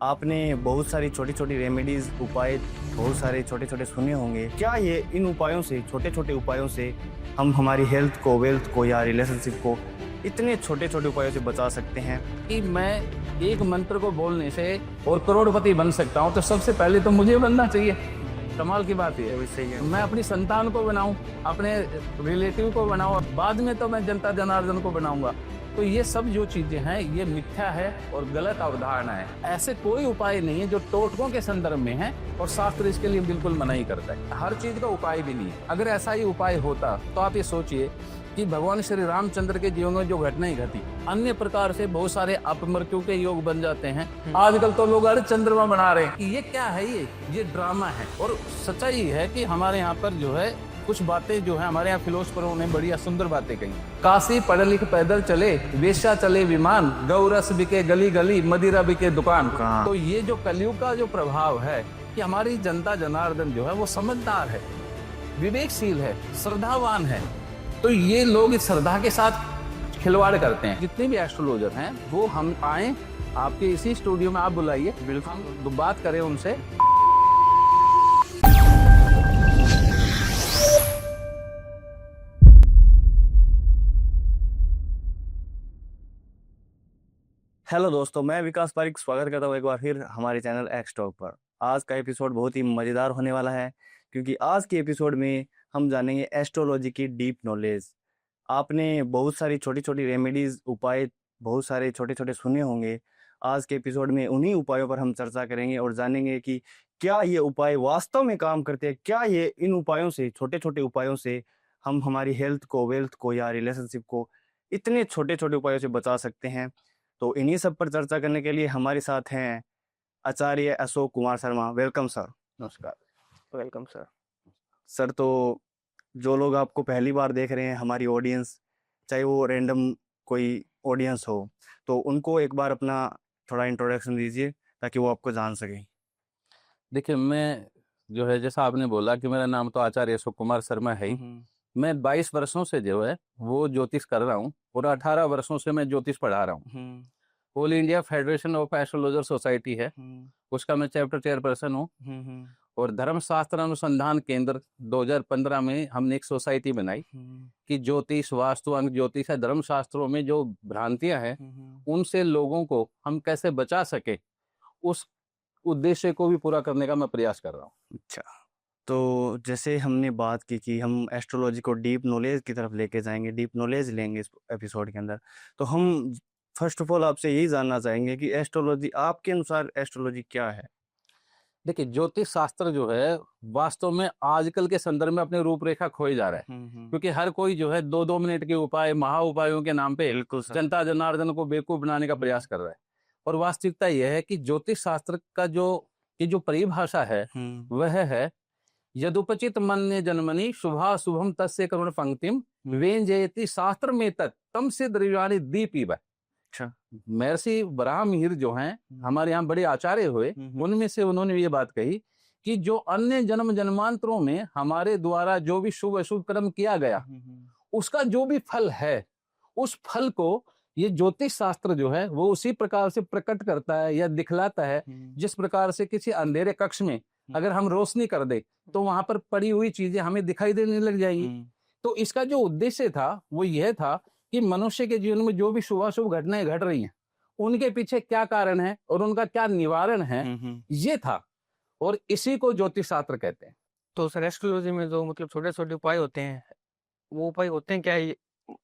आपने बहुत सारी छोटी छोटी रेमेडीज उपाय बहुत सारे छोटे छोटे सुने होंगे। क्या ये इन उपायों से, छोटे छोटे उपायों से हम हमारी हेल्थ को, वेल्थ को या रिलेशनशिप को इतने छोटे छोटे उपायों से बचा सकते हैं? कि मैं एक मंत्र को बोलने से और करोड़पति बन सकता हूँ, तो सबसे पहले तो मुझे बनना चाहिए। कमाल की बात ये है। सही है। मैं अपनी संतान को बनाऊं, अपने रिलेटिव को बनाऊं, बाद में तो मैं जनता जनार्दन को बनाऊंगा। तो ये सब जो चीजें हैं ये मिथ्या है और गलत अवधारणा है। ऐसे कोई उपाय नहीं है जो टोटकों के संदर्भ में है और शास्त्र इसके लिए बिल्कुल मना ही करता है। हर चीज का उपाय भी नहीं है। अगर ऐसा ही उपाय होता तो आप ये सोचिए कि भगवान श्री रामचंद्र के जीवन में जो घटनाएं घटी, अन्य प्रकार से बहुत सारे अपमृत्यु के योग बन जाते हैं। आजकल तो लोग अरे चंद्रमा बना रहे हैं। ये क्या है? ये ड्रामा है। और सच्चाई है कि हमारे यहाँ पर जो है कुछ बातें जो है हमारे यहाँ फिलोसफरों ने बड़ी सुंदर बातें कही। काशी पढ़े लिख पैदल चले, वेश्या चले विमान, गौरस बिके गली गली, मदिरा बिके दुकान। तो ये जो कलयुग का जो प्रभाव है कि हमारी जनता जनार्दन जो है वो समझदार है, विवेकशील है, श्रद्धावान है। तो ये लोग इस श्रद्धा के साथ खिलवाड़ करते हैं। जितने भी एस्ट्रोलॉजर हैं वो हम आए आपके इसी स्टूडियो में, आप बुलाइए, हम बात करें उनसे। हेलो दोस्तों, मैं विकास पारिक स्वागत करता हूँ एक बार फिर हमारे चैनल एक्स टॉक पर। आज का एपिसोड बहुत ही मज़ेदार होने वाला है, क्योंकि आज के एपिसोड में हम जानेंगे एस्ट्रोलॉजी की डीप नॉलेज। आपने बहुत सारी छोटी छोटी रेमेडीज, उपाय बहुत सारे छोटे छोटे सुने होंगे। आज के एपिसोड में उन्हीं उपायों पर हम चर्चा करेंगे और जानेंगे कि क्या ये उपाय वास्तव में काम करते हैं। क्या ये इन उपायों से, छोटे छोटे उपायों से हम हमारी हेल्थ को, वेल्थ को या रिलेशनशिप को इतने छोटे छोटे उपायों से बचा सकते हैं। तो इन्हीं सब पर चर्चा करने के लिए हमारे साथ हैं आचार्य अशोक कुमार शर्मा। Welcome sir. नमस्कार। Welcome sir. सर, तो जो लोग आपको पहली बार देख रहे हैं, हमारी ऑडियंस, चाहे वो रैंडम कोई ऑडियंस हो, तो उनको एक बार अपना थोड़ा इंट्रोडक्शन दीजिए ताकि वो आपको जान सकें। देखिए, मैं जो है जैसा आपने बोला कि मेरा नाम तो आचार्य अशोक कुमार शर्मा है ही। मैं 22 वर्षों से जो है वो ज्योतिष कर रहा हूँ और 18 वर्षों से मैं ज्योतिष पढ़ा रहा हूँ। All India federation of astrologer society है, उसका मैं चैप्टर चेयरपर्सन हूँ। और धर्मशास्त्र अनुसंधान केंद्र 2015 में हमने एक सोसाइटी बनाई कि ज्योतिष, वास्तु, अंक ज्योतिष है, धर्मशास्त्रों में जो भ्रांतियां हैं उनसे लोगों को हम कैसे बचा सके, उस उद्देश्य को भी पूरा करने का मैं प्रयास कर रहा हूँ। अच्छा, तो जैसे हमने बात की कि हम एस्ट्रोलॉजी को डीप नॉलेज की तरफ लेके जाएंगे, डीप नॉलेज लेंगे इस एपिसोड के अंदर, तो हम फर्स्ट ऑफ ऑल आपसे यही जानना चाहेंगे कि एस्ट्रोलॉजी, आपके अनुसार एस्ट्रोलॉजी क्या है? देखिए, ज्योतिष शास्त्र जो है वास्तव में आजकल के संदर्भ में अपने रूपरेखा खोए जा रहा है, क्योंकि हर कोई जो है 2-2 मिनट के उपाय, महा उपायों के नाम पे बिल्कुल सर। जनता जनार्दन को बेवकूफ बनाने का प्रयास कर रहा है। और वास्तविकता यह है कि ज्योतिष शास्त्र का जो परिभाषा है वह है यदुपचित मन्य जन्मनि शुभा शुभम तस्य करुण पंक्तिम व्यंजयति शास्त्र में तम से द्रव्याणि दीपीव। अच्छा। महर्षि वराह मिहिर जो हैं हमारे यहाँ बड़े आचार्य हुए, उनमें से उन्होंने ये बात कही कि जो अन्य जन्म जन्मांतरों में हमारे द्वारा जो भी शुभ अशुभ कर्म किया गया उसका जो भी फल है, उस फल को ये ज्योतिष शास्त्र जो है वो उसी प्रकार से प्रकट करता है या दिखलाता है जिस प्रकार से किसी अंधेरे कक्ष में अगर हम रोशनी कर दे तो वहां पर पड़ी हुई चीजें हमें दिखाई देने लग जाएंगी। तो इसका जो उद्देश्य था वो यह था कि मनुष्य के जीवन में जो भी शुभाशुभ घटनाएं घट रही हैं उनके पीछे क्या कारण है और उनका क्या निवारण है, ये था। और इसी को ज्योतिष शास्त्र कहते हैं। तो सर, एस्ट्रोलॉजी में जो मतलब छोटे छोटे उपाय होते हैं, वो उपाय होते हैं क्या?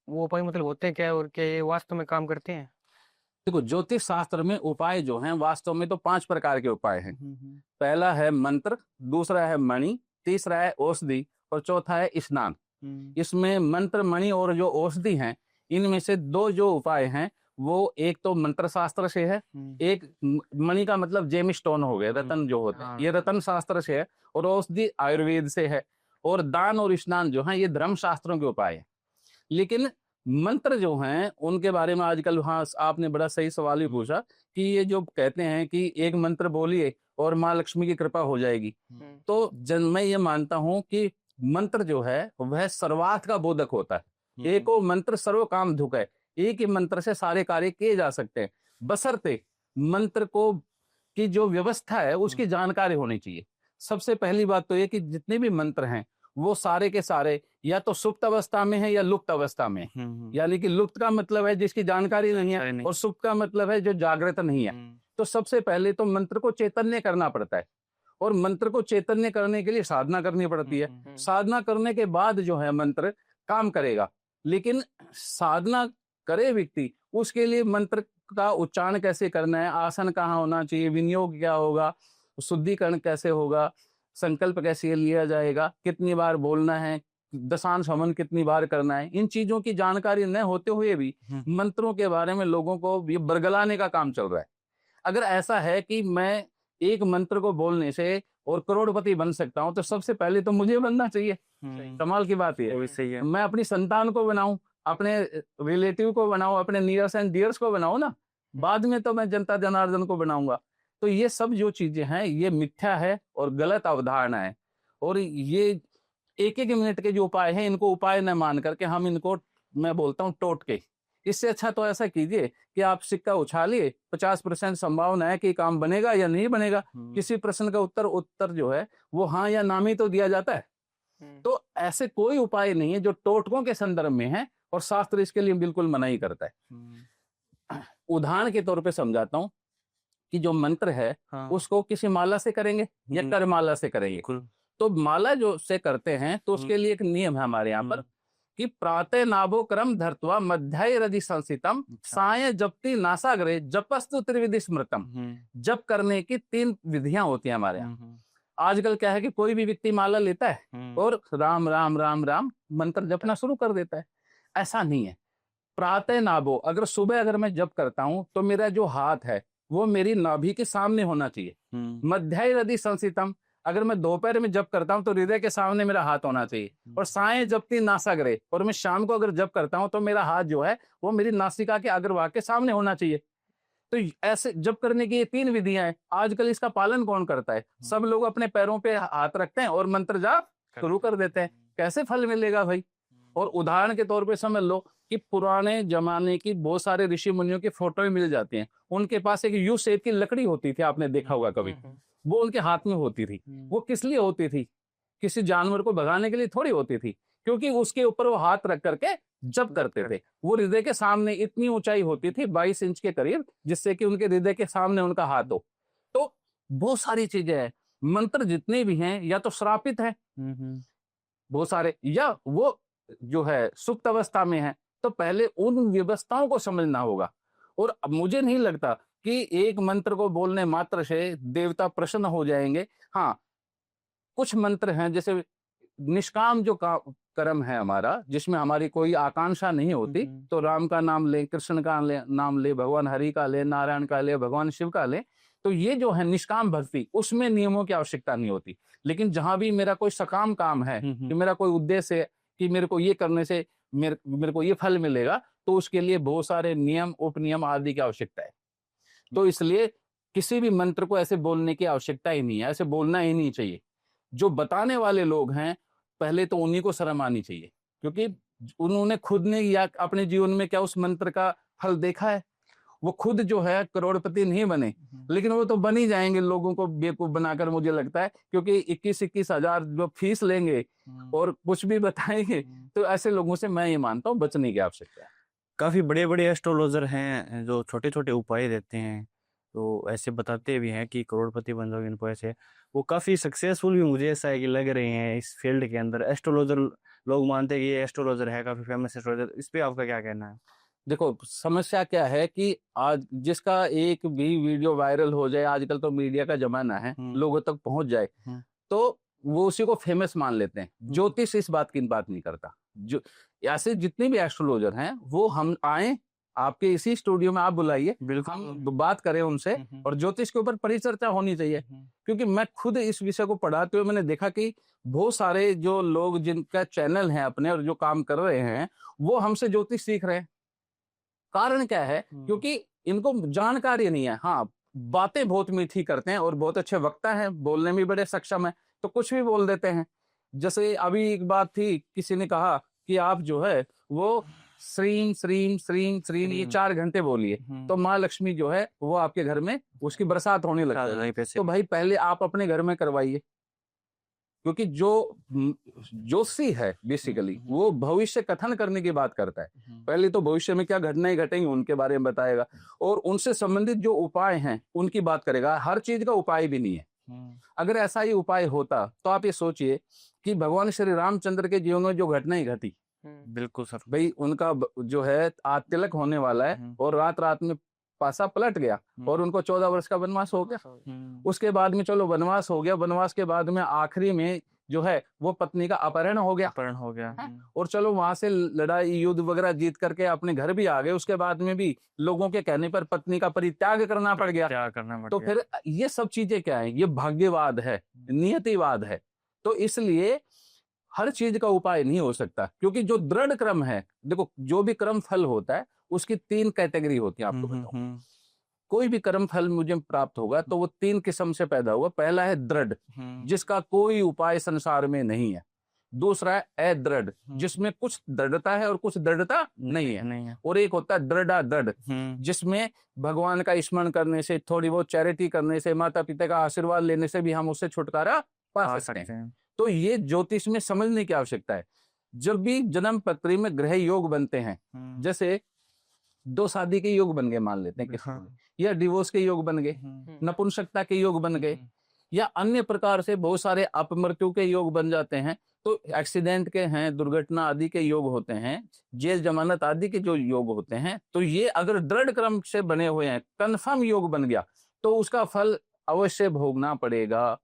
वो उपाय मतलब होते हैं क्या और क्या ये वास्तव में काम करते हैं? देखो, ज्योतिष शास्त्र में उपाय जो हैं वास्तव में तो 5 प्रकार के उपाय हैं। पहला है मंत्र, दूसरा है मणि, तीसरा है औषधि और चौथा है स्नान। इसमें मंत्र, मणि और जो औषधि हैं इनमें से 2 जो उपाय हैं वो एक तो मंत्र शास्त्र से है, एक मणि का मतलब जेम स्टोन हो गए, रतन जो होते हैं, ये रतन शास्त्र से है, और औषधि आयुर्वेद से है, और दान और स्नान जो है ये धर्म शास्त्रों के उपाय है। लेकिन मंत्र जो हैं उनके बारे में आजकल, हाँ आपने बड़ा सही सवाल ही पूछा कि ये जो कहते हैं कि एक मंत्र बोलिए और माँ लक्ष्मी की कृपा हो जाएगी, तो मैं ये मानता हूं कि मंत्र जो है वह सर्वार्थ का बोधक होता है। एको मंत्र सर्व काम धुक है, एक ही मंत्र से सारे कार्य किए जा सकते हैं, बशर्ते मंत्र को की जो व्यवस्था है उसकी जानकारी होनी चाहिए। सबसे पहली बात तो ये कि जितने भी मंत्र हैं वो सारे के सारे या तो सुप्त अवस्था में है या लुप्त अवस्था में है। यानी कि लुप्त का मतलब है जिसकी जानकारी नहीं है और सुप्त का मतलब है जो जागृत नहीं है। तो सबसे पहले तो मंत्र को चैतन्य करना पड़ता है और मंत्र को चैतन्य करने के लिए साधना करनी पड़ती है। साधना करने के बाद जो है मंत्र काम करेगा। लेकिन साधना करे व्यक्ति, उसके लिए मंत्र का उच्चारण कैसे करना है, आसन कहाँ होना चाहिए, विनियोग क्या होगा, शुद्धिकरण कैसे होगा, संकल्प कैसे लिया जाएगा, कितनी बार बोलना है, दशांश हवन कितनी बार करना है, इन चीजों की जानकारी न होते हुए भी मंत्रों के बारे में लोगों को ये बरगलाने का काम चल रहा है। अगर ऐसा है कि मैं एक मंत्र को बोलने से और करोड़पति बन सकता हूं, तो सबसे पहले तो मुझे बनना चाहिए। कमाल की बात ये सही है। मैं अपनी संतान को बनाऊं, अपने रिलेटिव को बनाऊं, अपने नियर्स एंड डियर्स को बनाऊं ना, बाद में तो मैं जनता जनार्दन को बनाऊंगा। तो ये सब जो चीजें हैं ये मिथ्या है और गलत अवधारणा है। और ये एक एक मिनट के जो उपाय हैं इनको उपाय न मान करके हम इनको, मैं बोलता हूँ, टोटके। इससे अच्छा तो ऐसा कीजिए कि आप सिक्का उछालिए, 50% संभावना है कि काम बनेगा या नहीं बनेगा। किसी प्रश्न का उत्तर जो है वो हाँ या ना में तो दिया जाता है। तो ऐसे कोई उपाय नहीं है जो टोटकों के संदर्भ में है और शास्त्र इसके लिए बिल्कुल मनाही करता है। उदाहरण के तौर पे समझाता हूँ कि जो मंत्र है उसको किसी माला से करेंगे या करमाला से करेंगे। तो माला जो से करते हैं तो उसके लिए एक नियम है हमारे यहाँ पर कि प्रातः नाभो क्रम धर्त्वा मध्याय रदि संसितम साय जपति नासाग्रे जपस्तु त्रिविधि स्मृतम। जप करने की 3 विधियां होती हैं हमारे यहाँ। आजकल क्या है कि कोई भी व्यक्ति माला लेता है और राम राम राम राम मंत्र जपना शुरू कर देता है। ऐसा नहीं है। प्रातः नाभो, अगर सुबह अगर मैं जप करता हूं तो मेरा जो हाथ है वो मेरी नाभि के सामने होना चाहिए। मध्याय हृदय संसितम, अगर मैं दोपहर में जप करता हूं तो हृदय के सामने मेरा हाथ होना चाहिए। और साय जपती नासाग्रे, और मैं शाम को अगर जप करता हूं तो मेरा हाथ जो है वो मेरी नासिका के अग्रभाग के सामने होना चाहिए। तो ऐसे जप करने की ये 3 विधियां हैं। आजकल इसका पालन कौन करता है? सब लोग अपने पैरों पे हाथ रखते हैं और मंत्र जाप शुरू कर देते हैं। कैसे फल मिलेगा भाई? और उदाहरण के तौर पे समझ लो कि पुराने जमाने की बहुत सारे ऋषि मुनियों की फोटो भी मिल जाती हैं। उनके पास एक यू शेप की लकड़ी होती थी, आपने देखा होगा कभी, वो उनके हाथ में होती थी। वो किस लिए होती थी? किसी जानवर को भगाने के लिए थोड़ी होती थी, क्योंकि उसके ऊपर वो हाथ रख करके जप करते थे। वो हृदय के सामने इतनी ऊंचाई होती थी 22 इंच के करीब, जिससे कि उनके हृदय के सामने उनका हाथ हो। तो बहुत सारी चीजें हैं। मंत्र जितने भी हैं या तो श्रापित है बहुत सारे, या वो जो है सुप्त अवस्था में है। तो पहले उन व्यवस्थाओं को समझना होगा। और अब मुझे नहीं लगता कि एक मंत्र को बोलने मात्र से देवता प्रसन्न हो जाएंगे। हाँ, कुछ मंत्र हैं जैसे निष्काम जो कर्म है हमारा, जिसमें हमारी कोई आकांक्षा नहीं होती, तो राम का नाम ले, कृष्ण का नाम ले, भगवान हरि का ले, नारायण का ले, भगवान शिव का ले, तो ये जो है निष्काम भक्ति, उसमें नियमों की आवश्यकता नहीं होती। लेकिन जहां भी मेरा कोई सकाम काम है कि मेरा कोई उद्देश्य है कि मेरे को ये करने से मेरे को ये फल मिलेगा, तो उसके लिए बहुत सारे नियम, उपनियम आदि की आवश्यकता है। तो इसलिए किसी भी मंत्र को ऐसे बोलने की आवश्यकता ही नहीं है, ऐसे बोलना ही नहीं चाहिए। जो बताने वाले लोग हैं पहले तो उन्हीं को शर्म आनी चाहिए, क्योंकि उन्होंने खुद ने या अपने जीवन में क्या उस मंत्र का फल देखा है? वो खुद जो है करोड़पति नहीं बने, लेकिन वो तो बन ही जाएंगे लोगों को बेवकूफ बनाकर, मुझे लगता है, क्योंकि 21-21 हजार जो फीस लेंगे और कुछ भी बताएंगे, तो ऐसे लोगों से मैं ये मानता हूँ बचने की आवश्यकता है। काफी बड़े बड़े एस्ट्रोलॉजर हैं जो छोटे छोटे उपाय देते हैं, तो ऐसे बताते भी हैं कि करोड़पति बन जाओगे इनको ऐसे। वो काफी सक्सेसफुल भी मुझे ऐसा है कि लग रहे हैं इस फील्ड के अंदर। एस्ट्रोलॉजर लोग मानते हैं कि ये एस्ट्रोलॉजर है, काफी फेमस एस्ट्रोलॉजर। इस पे आपका क्या कहना है? देखो, समस्या क्या है कि आज जिसका एक भी वीडियो वायरल हो जाए, आजकल तो मीडिया का जमाना है, लोगों तक पहुंच जाए, तो वो उसी को फेमस मान लेते हैं। ज्योतिष इस बात की बात नहीं करता। जो ऐसे जितने भी एस्ट्रोलॉजर हैं वो हम आए आपके इसी स्टूडियो में, आप बुलाइए, हम बात करें उनसे, और ज्योतिष के ऊपर परिचर्चा होनी चाहिए। क्योंकि मैं खुद इस विषय को पढ़ाते हुए मैंने देखा कि बहुत सारे जो लोग जिनका चैनल है अपने और जो काम कर रहे हैं, वो हमसे ज्योतिष सीख रहे हैं। कारण क्या है? क्योंकि इनको जानकारी नहीं है। हाँ, बातें बहुत मीठी करते हैं और बहुत अच्छे वक्ता हैं, बोलने में बड़े सक्षम है, तो कुछ भी बोल देते हैं। जैसे अभी एक बात थी, किसी ने कहा कि आप जो है वो श्रीम श्रीम श्रीम श्रीम ये श्रीम। 4 घंटे बोलिए तो माँ लक्ष्मी जो है वो आपके घर में उसकी बरसात होने लगती है। वहीं पे से तो भाई पहले आप अपने घर में करवाइए, क्योंकि जो ज्योतिषी है बेसिकली वो भविष्य कथन करने की बात करता है। पहले तो भविष्य में क्या घटनाएं घटेंगी उनके बारे में बताएगा और उनसे संबंधित जो उपाय हैं उनकी बात करेगा। हर चीज का उपाय भी नहीं है। अगर ऐसा ही उपाय होता तो आप ये सोचिए कि भगवान श्री रामचंद्र के जीवन में जो घटनाएं घटी, बिल्कुल सर। भाई उनका जो है आज तिलक होने वाला है और रात रात में पासा पलट गया और उनको 14 वर्ष का वनवास हो गया। उसके बाद में चलो वनवास हो गया, वनवास के बाद में आखिरी में जो है वो पत्नी का अपहरण हो गया और चलो वहां से लड़ाई युद्ध वगैरह जीत करके अपने घर भी आ गए। उसके बाद में भी लोगों के कहने पर पत्नी का परित्याग करना पड़ गया। क्या करना पड़ तो गया। फिर ये सब चीजें क्या है, ये भाग्यवाद है, नियतिवाद है। तो इसलिए हर चीज का उपाय नहीं हो सकता, क्योंकि जो दृढ़ क्रम है, देखो जो भी कर्म फल होता है उसकी 3 कैटेगरी होती है। आपको बताऊं, कोई भी कर्म फल मुझे प्राप्त होगा तो वो 3 किस्म से पैदा हुआ। पहला है दृढ़, जिसका कोई उपाय संसार में नहीं है। दूसरा है अदृढ़, जिसमें कुछ दृढ़ता है और कुछ दृढ़ता नहीं है। और एक होता है दृढ़, जिसमें भगवान का स्मरण करने से, थोड़ी बहुत चैरिटी करने से, माता पिता का आशीर्वाद लेने से भी हम उससे छुटकारा पा सकते हैं। तो ये ज्योतिष में समझने की आवश्यकता है। जब भी जन्म पत्री में ग्रह योग बनते हैं, जैसे 2 शादी के योग बन गए मान लेते हैं किसी को, या डिवोर्स के योग बन गए, नपुंसकता के योग बन गए, या अन्य प्रकार से बहुत सारे अपमृत्यु के योग बन जाते हैं। तो एक्सीडेंट के हैं, दुर्घटना आदि के योग होते हैं, जेल जमानत आदि के जो योग होते हैं, तो ये अगर दृढ़ क्रम से बने हुए हैं, कन्फर्म योग बन गया तो उसका फल अवश्य भोगना पड़ेगा।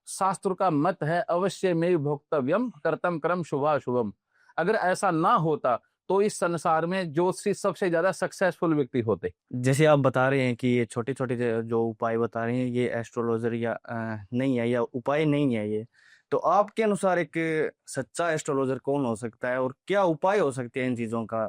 शास्त्र का मत है अवश्य में भोक्तव्यम कर्तम क्रम शुभाशुभम। अगर ऐसा ना होता तो इस संसार में ज्योतिषी सबसे ज्यादा सक्सेसफुल व्यक्ति होते। जैसे आप बता रहे हैं कि ये छोटे छोटे जो उपाय बता रहे हैं ये एस्ट्रोलॉजर या नहीं है, या उपाय नहीं है ये, तो आपके अनुसार एक सच्चा एस्ट्रोलॉजर कौन हो सकता है और क्या उपाय हो सकते हैं इन चीजों का?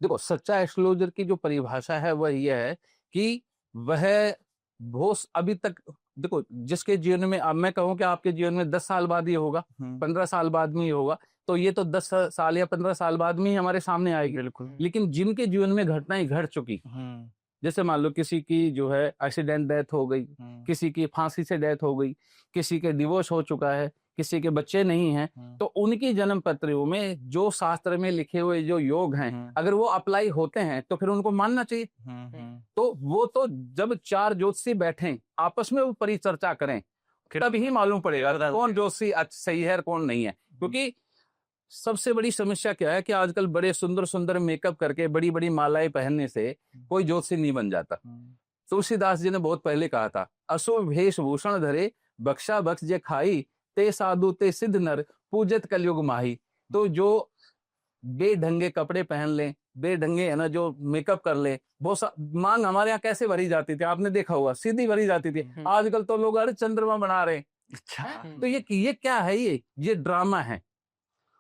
देखो, सच्चा एस्ट्रोलॉजर की जो परिभाषा है वह यह है कि वह बहुत अभी तक, देखो जिसके जीवन में, अब मैं कहूं कि आपके जीवन में 10 साल बाद ये होगा, 15 साल बाद में ये होगा, तो ये तो 10 साल या 15 साल बाद में ही हमारे सामने आएगी। बिल्कुल। लेकिन जिनके जीवन में घटनाएं घट चुकी, जैसे मान लो किसी की जो है एक्सीडेंट डेथ हो गई, किसी की फांसी से डेथ हो गई, किसी के डिवोर्स हो चुका है, किसी के बच्चे नहीं हैं, तो उनकी जन्म पत्रियों में जो शास्त्र में लिखे हुए जो योग हैं, अगर वो अप्लाई होते हैं तो फिर उनको मानना चाहिए। तो वो तो जब 4 ज्योतिषी बैठें आपस में वो परिचर्चा करें तब ही मालूम पड़ेगा कौन ज्योतिषी सही है और कौन नहीं है। क्योंकि सबसे बड़ी समस्या क्या है कि आजकल बड़े सुंदर सुंदर मेकअप करके बड़ी बड़ी मालाएं पहनने से कोई ज्योतिषी नहीं बन जाता। तुलसीदास जी ने बहुत पहले कहा था, अशुभ वेशभूषण धरे बख्शा बख्श जे खाई, ते साधु ते सिद्ध नर पूजत कलयुग माही। तो जो बेढंगे कपड़े पहन ले, बेढंगे है ना जो मेकअप कर ले, बहुत मांग हमारे यहाँ कैसे भरी जाती थी आपने देखा हुआ, सीधी भरी जाती थी। आजकल तो लोग अरे चंद्रमा बना रहे। अच्छा, तो ये क्या है, ये ड्रामा है।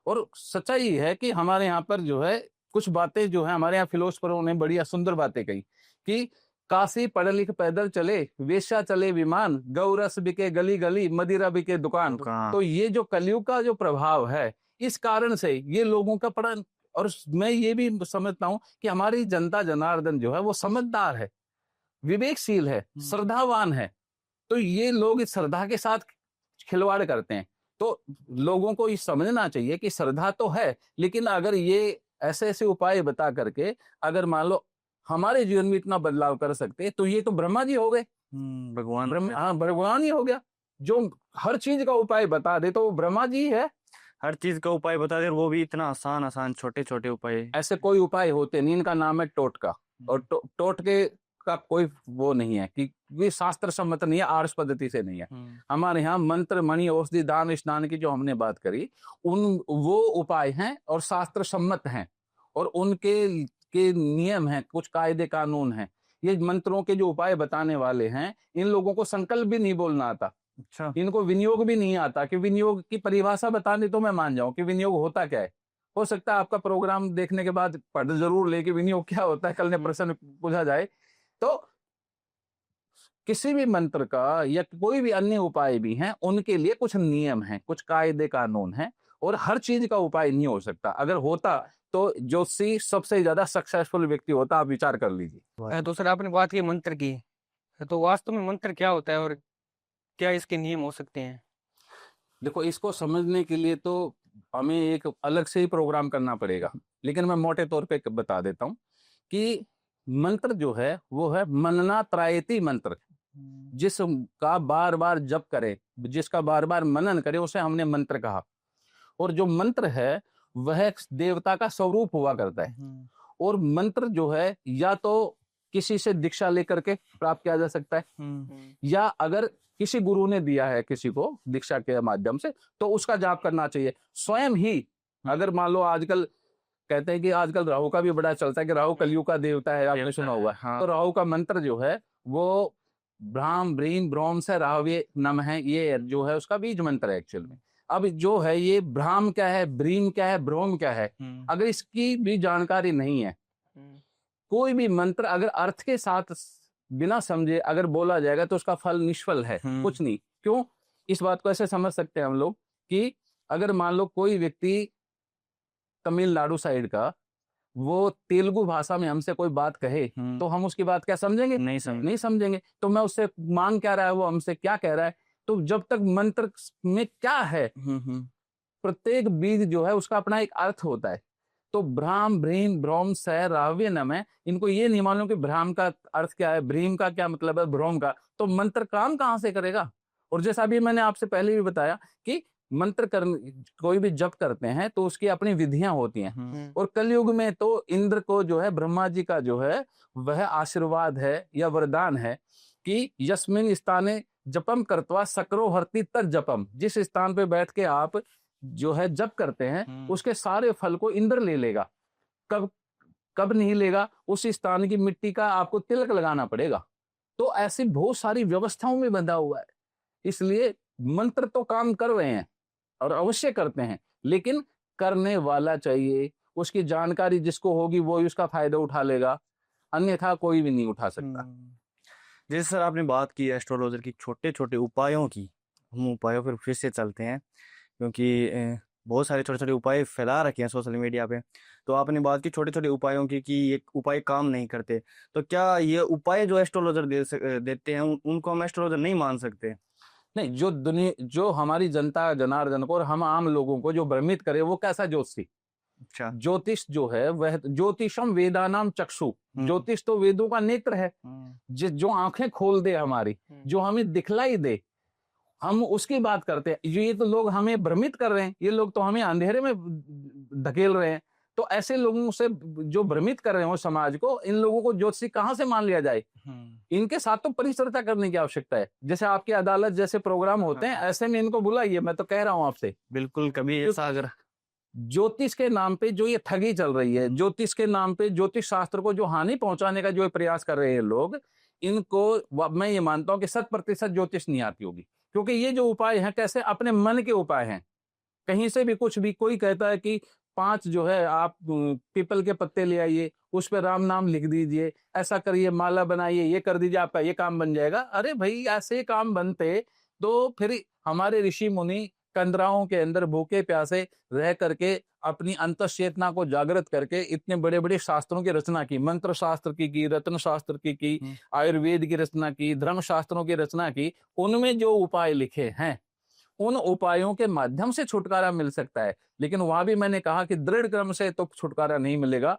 और सच्चाई है कि हमारे यहाँ पर जो है कुछ बातें जो है हमारे यहाँ फिलोसफरों ने बड़ी सुंदर बातें कही कि काशी पढ़ लिख पैदल चले, वेश्या चले विमान, गौरस बिके गली गली, मदिरा बिके दुकान। तो ये जो कलयुग का जो प्रभाव है, इस कारण से ये लोगों का पढ़, और मैं ये भी समझता हूँ कि हमारी जनता जनार्दन जो है वो समझदार है, विवेकशील है, श्रद्धावान है। तो ये लोग इस श्रद्धा के साथ खिलवाड़ करते हैं। तो लोगों को ये समझना चाहिए कि श्रद्धा तो है, लेकिन अगर ये ऐसे ऐसे उपाय बता करके अगर मान लो हमारे जीवन में इतना बदलाव कर सकते तो ये तो ब्रह्मा जी हो गए, भगवान ही हो गया। जो हर चीज का उपाय बता दे तो वो ब्रह्मा जी है। हर चीज का उपाय बता दे, वो भी इतना आसान छोटे छोटे उपाय। ऐसे कोई उपाय होते नहीं, इनका नाम है टोटका। और टोटके का कोई वो नहीं है कि शास्त्र सम्मत नहीं है, आर्ष पद्धति से नहीं है। हमारे यहाँ मंत्र मणि औषधि दान स्नान की जो हमने बात करी, वो उपाय हैं और शास्त्र सम्मत हैं और उनके नियम हैं, कुछ कायदे कानून हैं। ये मंत्रों के जो उपाय बताने वाले हैं, इन लोगों को संकल्प भी नहीं बोलना आता। अच्छा, इनको विनियोग भी नहीं आता कि विनियोग की परिभाषा बताने तो मैं मान जाऊं कि विनियोग होता क्या है। हो सकता है आपका प्रोग्राम देखने के बाद पढ़ जरूर ले कि विनियोग क्या होता है, कल ने प्रश्न पूछा जाए। तो किसी भी मंत्र का या कोई भी अन्य उपाय भी हैं, उनके लिए कुछ नियम हैं, कुछ कायदे कानून हैं और हर चीज का उपाय नहीं हो सकता। अगर होता तो ज्योतिषी सबसे ज्यादा सक्सेसफुल व्यक्ति होता, आप विचार कर लीजिए। तो सर आपने बात की मंत्र की, तो वास्तव में मंत्र क्या होता है और क्या इसके नियम हो सकते हैं? देखो, इसको समझने के लिए तो हमें एक अलग से ही प्रोग्राम करना पड़ेगा, लेकिन मैं मोटे तौर पे बता देता हूँ कि मंत्र जो है वो है मनना त्रायति मंत्र। जिसका बार बार जप करे, जिसका बार बार मनन करे, उसे हमने मंत्र कहा। और जो मंत्र है वह देवता का स्वरूप हुआ करता है। और मंत्र जो है या तो किसी से दीक्षा लेकर के प्राप्त किया जा सकता है, या अगर किसी गुरु ने दिया है किसी को दीक्षा के माध्यम से, तो उसका जाप करना चाहिए स्वयं ही। अगर मान लो आजकल कहते हैं कि आजकल राहु का भी बड़ा चलता है कि राहु कलयुग का देवता है, आपने सुना हुआ है। हाँ। तो राहु का मंत्र जो है वो भ्राम ब्रीम ब्रोम से राहवे नमः है, ये जो है उसका बीज मंत्र है एक्चुअल में। अब जो है ये भ्राम क्या है, ब्रीम क्या है, ब्रोम क्या है, अगर इसकी भी जानकारी नहीं है, कोई भी मंत्र अगर अर्थ के साथ बिना समझे अगर बोला जाएगा तो उसका फल निष्फल है, कुछ नहीं। क्यों? इस बात को ऐसे समझ सकते हैं हम लोग कि अगर मान लो कोई व्यक्ति तमिलनाडु साइड का वो तेलुगु भाषा में हमसे कोई बात कहे, तो हम उसकी बात क्या समझेंगे? नहीं समझेंगे। तो मैं उससे मांग क्या रहा है, वो हमसे क्या कह रहा है। तो जब तक मंत्र में क्या है, प्रत्येक बीज जो है उसका अपना एक अर्थ होता है। तो भ्राम भ्रीम भ्रोम सह राव्य नमः, इनको ये नहीं मालूम कि भ्राम का अर्थ क्या है, भ्रीम का क्या मतलब है, भ्रोम का। तो मंत्र काम कहाँ से करेगा? और जैसा अभी मैंने आपसे पहले भी बताया कि मंत्र कोई भी जप करते हैं तो उसकी अपनी विधियां होती हैं। और कलयुग में तो इंद्र को जो है ब्रह्मा जी का जो है वह आशीर्वाद है या वरदान है कि यस्मिन स्थाने जपम करत्वा सकरो हरति तत् जपम। जिस स्थान पे बैठ के आप जो है जप करते हैं उसके सारे फल को इंद्र ले लेगा। कब कब नहीं लेगा? उस स्थान की मिट्टी का आपको तिलक लगाना पड़ेगा। तो ऐसी बहुत सारी व्यवस्थाओं में बंधा हुआ है। इसलिए मंत्र तो काम कर रहे हैं और अवश्य करते हैं, लेकिन करने वाला चाहिए। उसकी जानकारी जिसको होगी वो ही उसका फायदा उठा लेगा, अन्यथा कोई भी नहीं उठा सकता। जैसे सर आपने बात की एस्ट्रोलॉजर की छोटे छोटे उपायों की, हम उपायों पर फिर से चलते हैं क्योंकि बहुत सारे छोटे छोटे उपाय फैला रखे हैं सोशल मीडिया पे। तो आपने बात की छोटे छोटे उपायों की कि ये उपाय काम नहीं करते, तो क्या ये उपाय जो एस्ट्रोलॉजर देते हैं उनको हम एस्ट्रोलॉजर नहीं मान सकते? नहीं, जो हमारी जनता जनार्दन को और हम आम लोगों को जो भ्रमित करे वो कैसा ज्योतिषी? अच्छा। ज्योतिष जो है वह ज्योतिषम वेदानाम चक्षु, ज्योतिष तो वेदों का नेत्र है। जो आंखें खोल दे हमारी, जो हमें दिखलाई दे, हम उसकी बात करते हैं। ये तो लोग हमें भ्रमित कर रहे हैं, ये लोग तो हमें अंधेरे में धकेल रहे हैं। तो ऐसे लोगों से जो भ्रमित कर रहे हो समाज को, इन लोगों को ज्योतिषी कहाँ से मान लिया जाए? इनके साथ तो परिचर्चा करने की आवश्यकता है। जैसे आपकी अदालत जैसे प्रोग्राम होते हैं, ऐसे में इनको बुलाइए। मैं तो कह रहा हूं आपसे, बिल्कुल। कभी ऐसा अगर ज्योतिष के नाम पे जो ये ठगी चल रही है, ज्योतिष के नाम पे ज्योतिष शास्त्र को जो हानि पहुंचाने का जो प्रयास कर रहे हैं लोग, इनको मैं ये मानता हूं कि 100% ज्योतिष नहीं आती होगी। क्योंकि ये जो उपाय हैं कैसे अपने मन के उपाय हैं। कहीं से भी कुछ भी, कोई कहता है कि 5 जो है आप पीपल के पत्ते ले आइए, उस पर राम नाम लिख दीजिए, ऐसा करिए, माला बनाइए, ये कर दीजिए, आपका ये काम बन जाएगा। अरे भाई, ऐसे काम बनते तो फिर हमारे ऋषि मुनि कंदराओं के अंदर भूखे प्यासे रह करके अपनी अंतःचेतना को जागृत करके इतने बड़े बड़े शास्त्रों की रचना की, मंत्र शास्त्र की, रत्न शास्त्र की, आयुर्वेद की रचना की, धर्म शास्त्रों की रचना की। उनमें जो उपाय लिखे हैं, उन उपायों के माध्यम से छुटकारा मिल सकता है। लेकिन वहां भी मैंने कहा कि दृढ़ क्रम से तो छुटकारा नहीं मिलेगा,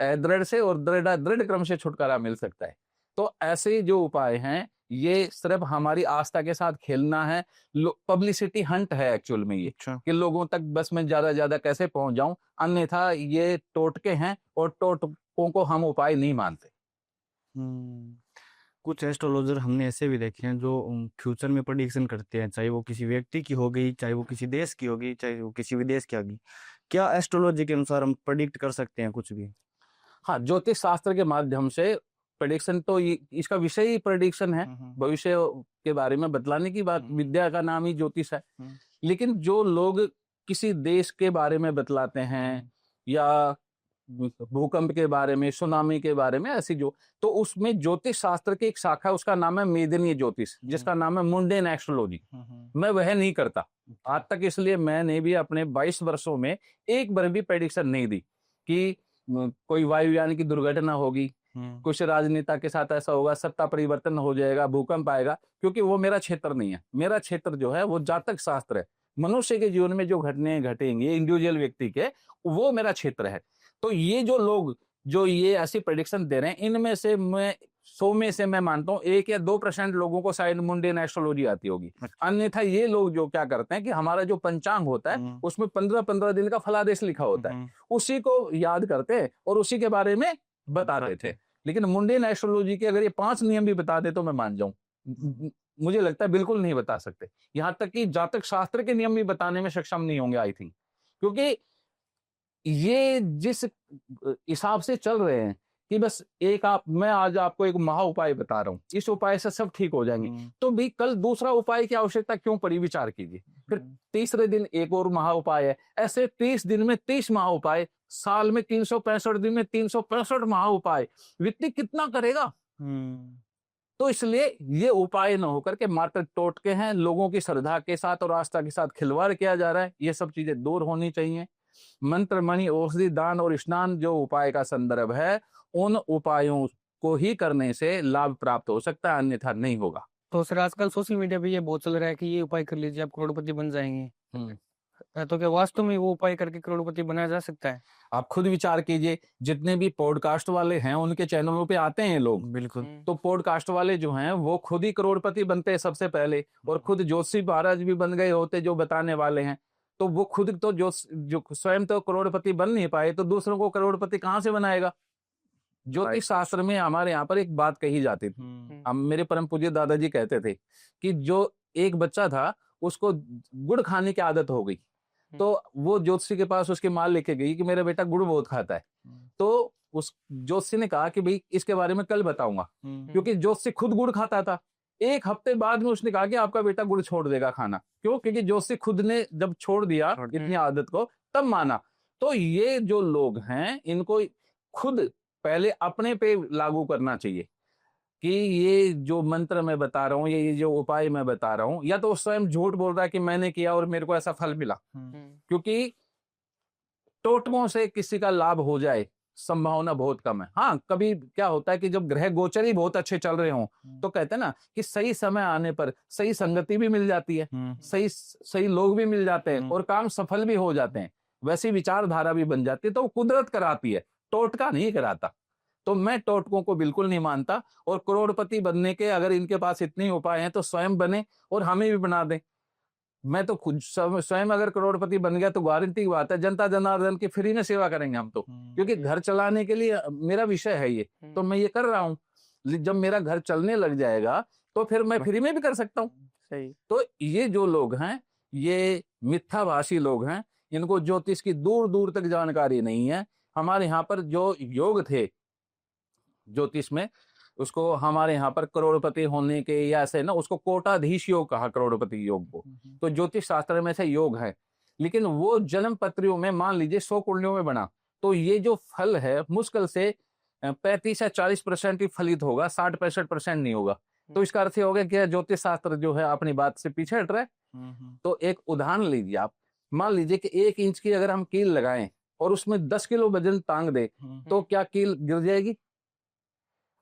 दृढ़ से और दृढ़ क्रम से छुटकारा मिल सकता है। तो ऐसे जो उपाय हैं ये सिर्फ हमारी आस्था के साथ खेलना है, पब्लिसिटी हंट है एक्चुअल में ये। अच्छा। कि लोगों तक बस मैं ज्यादा कैसे पहुंच जाऊं, अन्यथा ये टोटके हैं और टोटकों को हम उपाय नहीं मानते। कुछ एस्ट्रोलॉजर हमने ऐसे भी देखे हैं जो फ्यूचर में प्रेडिक्शन करते हैं, चाहे वो किसी व्यक्ति की हो गई, चाहे वो किसी देश की होगी, चाहे वो किसी विदेश की होगी। क्या एस्ट्रोलॉजी के अनुसार हम प्रेडिक्ट कर सकते हैं कुछ भी? हाँ, ज्योतिष शास्त्र के माध्यम से प्रेडिक्शन तो इसका विषय ही प्रेडिक्शन है, भविष्य के बारे में बतलाने की बात। विद्या का नाम ही ज्योतिष है। लेकिन जो लोग किसी देश के बारे में बतलाते हैं या भूकंप के बारे में, सुनामी के बारे में, ऐसी जो, तो उसमें ज्योतिष शास्त्र की एक शाखा है, उसका नाम है मेदिनीय ज्योतिष, जिसका नाम है मुंडेन एस्ट्रोलॉजी। मैं वह नहीं करता आज तक, इसलिए मैंने भी अपने 22 वर्षों में एक बार भी प्रेडिक्शन नहीं दी कि कोई वायुयान की दुर्घटना होगी, कुछ राजनेता के साथ ऐसा होगा, सत्ता परिवर्तन हो जाएगा, भूकंप आएगा, क्योंकि वो मेरा क्षेत्र नहीं है। मेरा क्षेत्र जो है वो जातक शास्त्र है, मनुष्य के जीवन में जो घटनाएं घटेंगी इंडिविजुअल व्यक्ति के, वो मेरा क्षेत्र है। तो ये जो लोग जो ये ऐसी प्रेडिक्शन दे रहे हैं, इनमें से मैं 100 में से मैं मानता हूँ 1 या 2% लोगों को शायद मुंडेन एस्ट्रोलॉजी आती होगी। अन्यथा ये लोग जो क्या करते हैं कि हमारा जो पंचांग होता है उसमें 15-15 दिन का फलादेश लिखा होता है, उसी को याद करते हैं और उसी के बारे में बताते थे। लेकिन मुंडेन एस्ट्रोलॉजी के अगर ये 5 नियम भी बता दे तो मैं मान जाऊं, मुझे लगता है बिल्कुल नहीं बता सकते। यहां तक कि जातक शास्त्र के नियम भी बताने में सक्षम नहीं होंगे आई थिंक, क्योंकि ये जिस हिसाब से चल रहे हैं कि बस मैं आज आपको एक महा उपाय बता रहा हूं, इस उपाय से सब ठीक हो जाएंगे, तो भी कल दूसरा उपाय की आवश्यकता क्यों पड़ी, विचार कीजिए। फिर तीसरे दिन एक और महा उपाय है, ऐसे 30 दिन में 30 महा उपाय, साल में 365 दिन में 365 महा उपाय, व्यक्ति कितना करेगा। तो इसलिए ये उपाय न होकर के मात्र टोटके हैं, लोगों की श्रद्धा के साथ और आस्था के साथ खिलवाड़ किया जा रहा है, ये सब चीजें दूर होनी चाहिए। मंत्र, मणि, औषधि, दान और स्नान जो उपाय का संदर्भ है, उन उपायों को ही करने से लाभ प्राप्त हो सकता है, अन्यथा नहीं होगा। तो सर आजकल सोशल मीडिया पे ये बहुत चल रहा है कि ये उपाय कर लीजिए आप करोड़पति बन जाएंगे, तो क्या वास्तव में वो उपाय करके करोड़पति बनाया जा सकता है? आप खुद विचार कीजिए, जितने भी पॉडकास्ट वाले हैं उनके चैनलों पे आते हैं लोग, बिल्कुल। तो पॉडकास्ट वाले जो हैं वो खुद ही करोड़पति बनते हैं सबसे पहले, और खुद ज्योतिषी महाराज भी बन गए होते जो बताने वाले हैं। तो वो खुद तो जो स्वयं तो करोड़पति बन नहीं पाए, तो दूसरों को करोड़पति कहाँ से बनाएगा। ज्योतिष शास्त्र में हमारे यहाँ पर एक बात कही जाती थी, हम मेरे परम पूज्य दादाजी कहते थे कि जो एक बच्चा था उसको गुड़ खाने की आदत हो गई, तो वो ज्योतिषी के पास उसकी माँ लेके गई कि मेरा बेटा गुड़ बहुत खाता है। तो उस ज्योतिषी ने कहा कि भाई इसके बारे में कल बताऊंगा, क्योंकि ज्योतिषी खुद गुड़ खाता था। 1 हफ्ते बाद में उसने कहा कि आपका बेटा गुड़ छोड़ देगा खाना, क्यों, क्योंकि ज्योतिषी खुद ने जब छोड़ दिया इतनी आदत को तब माना। तो ये जो लोग हैं इनको खुद पहले अपने पे लागू करना चाहिए कि ये जो मंत्र मैं बता रहा हूँ, ये जो उपाय मैं बता रहा हूँ, या तो स्वयं झूठ बोल रहा है कि मैंने किया और मेरे को ऐसा फल मिला, क्योंकि टोटकों से किसी का लाभ हो जाए संभावना बहुत कम है। हाँ, कभी क्या होता है कि जब ग्रह गोचर ही बहुत अच्छे चल रहे हों तो कहते हैं ना कि सही समय आने पर सही संगति भी मिल जाती है, सही लोग भी मिल जाते हैं और काम सफल भी हो जाते हैं, वैसी विचारधारा भी बन जाती है, तो कुदरत कराती है, टोटका नहीं कराता। तो मैं टोटकों को बिल्कुल नहीं मानता, और करोड़पति बनने के अगर इनके पास इतने उपाय हैं तो स्वयं बने और हमें भी बना दें। मैं तो खुद स्वयं अगर करोड़पति बन गया तो गारंटी की बात है जनता जनार्दन की फ्री में सेवा करेंगे हम तो, क्योंकि घर चलाने के लिए मेरा विषय है ये, तो मैं ये कर रहा हूँ। जब मेरा घर चलने लग जाएगा तो फिर मैं फ्री में भी कर सकता हूँ। सही। तो ये जो लोग हैं ये मिथ्याभाषी लोग हैं, इनको ज्योतिष की दूर दूर तक जानकारी नहीं है। हमारे यहाँ पर जो योग थे ज्योतिष में, उसको हमारे यहाँ पर करोड़पति होने के या ऐसे ना, उसको कोटाधीश योग कहा, करोड़पति योग को। तो ज्योतिष शास्त्र में से योग है, लेकिन वो जन्म पत्रियों में मान लीजिए 100 कुंडलियों में बना, तो ये जो फल है मुश्किल से 35 या 40% ही फलित होगा, 60-65% नहीं होगा। तो इसका अर्थ हो गया कि ज्योतिष शास्त्र जो है अपनी बात से पीछे हट रहा है। तो एक उदाहरण लीजिए आप, मान लीजिए कि 1 इंच की अगर हम कील लगाएं और उसमें 10 किलो वजन टांग दे, तो क्या कील गिर जाएगी?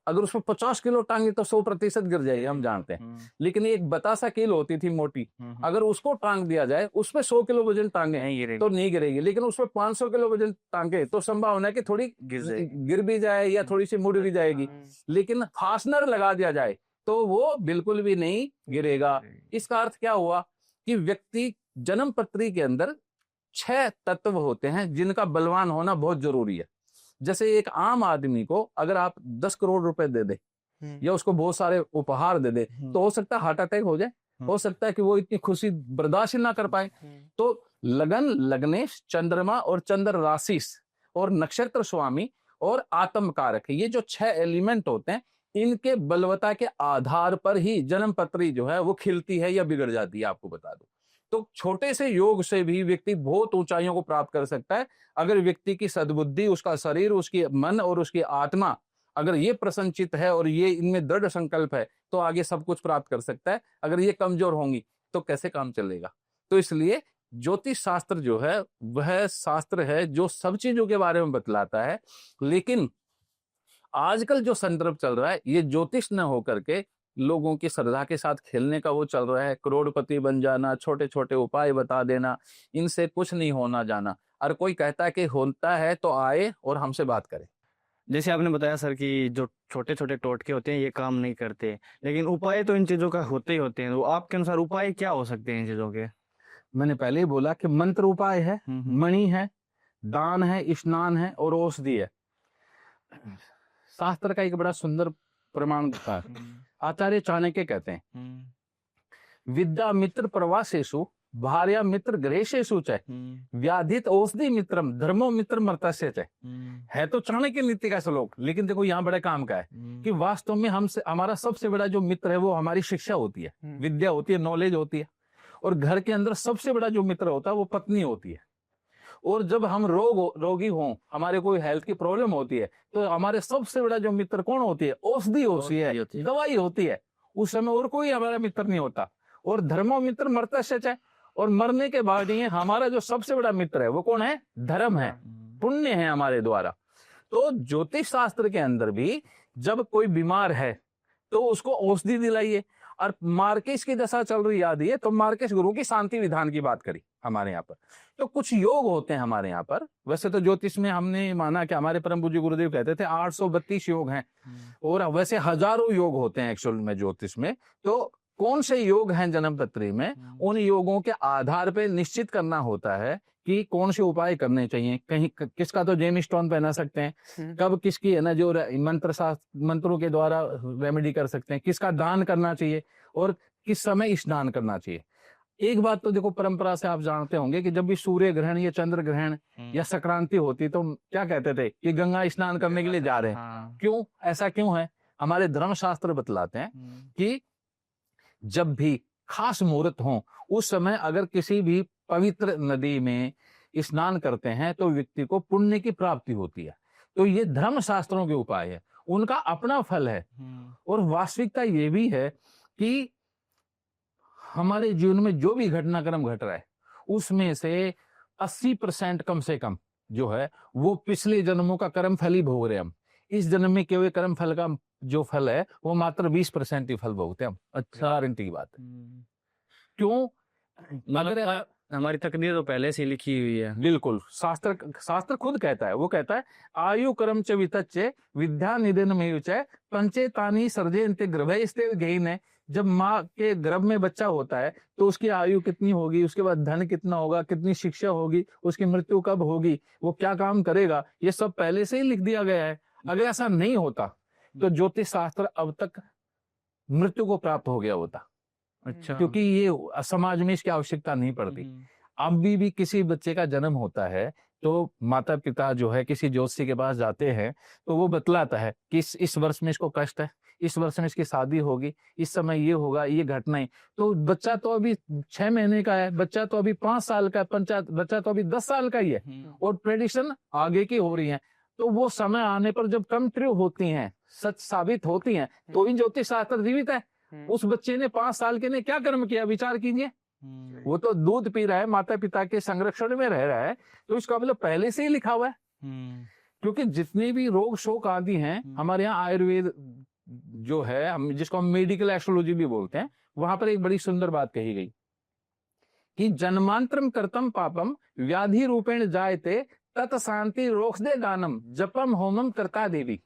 अगर उसमें 50 किलो टांगे तो 100% गिर जाएगी, हम जानते हैं। लेकिन एक बतासा कील होती थी मोटी, अगर उसको टांग दिया जाए, उसमें 100 किलो वजन टांगे तो नहीं गिरेगी, लेकिन उसमें 500 किलो वजन टांगे तो संभावना है कि थोड़ी गिर भी जाए या थोड़ी सी मुड़ भी जाएगी। लेकिन फास्टनर लगा दिया जाए तो वो बिल्कुल भी नहीं गिरेगा। इसका अर्थ क्या हुआ कि व्यक्ति जन्म पत्री के अंदर 6 तत्व होते हैं जिनका बलवान होना बहुत जरूरी है। जैसे एक आम आदमी को अगर आप 10 करोड़ रुपए दे दे या उसको बहुत सारे उपहार दे दे, तो हो सकता है हार्ट अटैक हो जाए, हो सकता है कि वो इतनी खुशी बर्दाश्त ना कर पाए। तो लगन, लग्नेश, चंद्रमा और चंद्र राशिस और नक्षत्र स्वामी और आत्म कारक, ये जो 6 एलिमेंट होते हैं, इनके बलवता के आधार पर ही जन्म पत्री जो है वो खिलती है या बिगड़ जाती है, आपको बता दूं। तो छोटे से योग से भी व्यक्ति बहुत ऊंचाइयों को प्राप्त कर सकता है। अगर व्यक्ति की सद्बुद्धि, उसका शरीर, उसकी मन और उसकी आत्मा अगर ये प्रसन्नचित है और ये इनमें दृढ़ संकल्प है तो आगे सब कुछ प्राप्त कर सकता है। अगर ये कमजोर होंगी तो कैसे काम चलेगा। तो इसलिए ज्योतिष शास्त्र जो है वह शास्त्र है जो सब चीजों के बारे में बतलाता है। लेकिन आजकल जो संदर्भ चल रहा है ये ज्योतिष न होकर के लोगों की श्रद्धा के साथ खेलने का वो चल रहा है। करोड़पति बन जाना, छोटे छोटे उपाय बता देना, इनसे कुछ नहीं होना जाना। और कोई कहता है कि होता है तो आए और हमसे बात करे। जैसे आपने बताया सर कि जो छोटे छोटे टोटके होते हैं ये काम नहीं करते, लेकिन उपाय तो इन चीजों का होते ही होते हैं। तो आपके अनुसार उपाय क्या हो सकते हैं इन चीजों के? मैंने पहले ही बोला कि मंत्र उपाय है, मणि है, दान है, स्नान है और औषधि है। शास्त्र का एक बड़ा सुंदर प्रमाण होता है। आचार्य चाणक्य कहते हैं विद्या मित्र प्रवासेषु भार्या मित्र गृहेषु च व्याधित औषधि मित्रम धर्मो मित्र मर्तस्य च। है तो चाणक्य नीति का श्लोक, लेकिन देखो यहाँ बड़े काम का है कि वास्तव में हमसे हमारा सबसे बड़ा जो मित्र है वो हमारी शिक्षा होती है, विद्या होती है, नॉलेज होती है। और घर के अंदर सबसे बड़ा जो मित्र होता है वो पत्नी होती है। और जब हम रोगी हों, हमारे कोई हेल्थ की प्रॉब्लम होती है तो हमारे सबसे बड़ा जो मित्र कौन होती है? औषधि होती है, दवाई होती है। उस समय और कोई हमारा मित्र नहीं होता। और धर्मो मित्र मर्तस्य च, और मरने के बाद ही हमारा जो सबसे बड़ा मित्र है वो कौन है? धर्म है, पुण्य है हमारे द्वारा। तो ज्योतिष शास्त्र के अंदर भी जब कोई बीमार है तो उसको औषधि दिलाइए। और मार्केश की दशा चल रही याद है तो मार्केश गुरु की शांति विधान की बात करी हमारे यहाँ पर। तो कुछ योग होते हैं हमारे यहाँ पर। वैसे तो ज्योतिष में हमने माना कि हमारे परम पूज्य गुरुदेव कहते थे 832 योग हैं, और वैसे हजारों योग होते हैं एक्चुअल में ज्योतिष में। तो कौन से योग हैं जन्म पत्री में, उन योगों के आधार पे निश्चित करना होता है कि कौन से उपाय करने चाहिए। कहीं किसका तो जेम स्टोन पहना सकते हैं, कब किसकी है ना जो मंत्रों के द्वारा रेमेडी कर सकते हैं, किसका दान करना चाहिए और किस समय स्नान करना चाहिए। एक बात तो देखो परंपरा से आप जानते होंगे कि जब भी सूर्य ग्रहण या चंद्र ग्रहण या संक्रांति होती तो क्या कहते थे कि गंगा स्नान करने के लिए जा रहे हैं। क्यों, ऐसा क्यों है? हमारे धर्मशास्त्र बतलाते हैं कि जब भी खास मुहूर्त हो उस समय अगर किसी भी पवित्र नदी में स्नान करते हैं तो व्यक्ति को पुण्य की प्राप्ति होती है। तो ये धर्म शास्त्रों के उपाय है, उनका अपना फल है। और वास्तविकता ये भी है कि हमारे जीवन में जो भी घटनाक्रम घट रहा है उसमें से 80% कम से कम जो है वो पिछले जन्मों का कर्म फल ही भोग रहे हैं हम। इस जन्म में केवल कर्म फल का जो फल है वो मात्र 20% ही फल भोगते हैं हम। अच्छा, गारंटी की बात है। क्यों? मतलब हमारी तकदीर तो पहले से लिखी हुई है। बिल्कुल, शास्त्र खुद कहता है, वो कहता है आयु कर्म च वितच्चे विद्या निधन में पंचे तानी सर्जयन्ते गर्भस्ते गहीन। जब माँ के गर्भ में बच्चा होता है तो उसकी आयु कितनी होगी, उसके बाद धन कितना होगा, कितनी शिक्षा होगी, उसकी मृत्यु कब होगी, वो क्या काम करेगा, ये सब पहले से ही लिख दिया गया है। अगर ऐसा नहीं होता तो ज्योतिष शास्त्र अब तक मृत्यु को प्राप्त हो गया होता। अच्छा, क्योंकि ये समाज में इसकी आवश्यकता नहीं पड़ती। अब भी किसी बच्चे का जन्म होता है तो माता पिता जो है किसी ज्योतिषी के पास जाते हैं तो वो बतलाता है कि इस वर्ष में इसको कष्ट है, इस वर्ष में इसकी शादी होगी, इस समय ये होगा, ये घटनाएं। तो बच्चा तो अभी 6 महीने का है, बच्चा तो अभी 5 साल का है, बच्चा तो अभी 10 साल का ही है, और प्रेडिक्शन आगे की हो रही है। तो वो समय आने पर जब कम ट्रू होती हैं, सच साबित होती हैं, तो इन ज्योतिष शास्त्र जीवित है। उस बच्चे ने 5 साल के ने क्या कर्म किया, विचार कीजिए। वो तो दूध पी रहा है, माता पिता के संरक्षण में रह रहा है, तो इसका मतलब पहले से ही लिखा हुआ है। क्योंकि जितने भी रोग शोक आदि हैं, हमारे यहाँ आयुर्वेद जो है, हम जिसको हम मेडिकल एस्ट्रोलॉजी भी बोलते हैं, वहां पर एक बड़ी सुंदर बात कही गई कि जन्मांतरम कर्तम पापम व्याधि रूपेण जायते तत् शांति रोक्दे दानम जपम होमम करता देवी।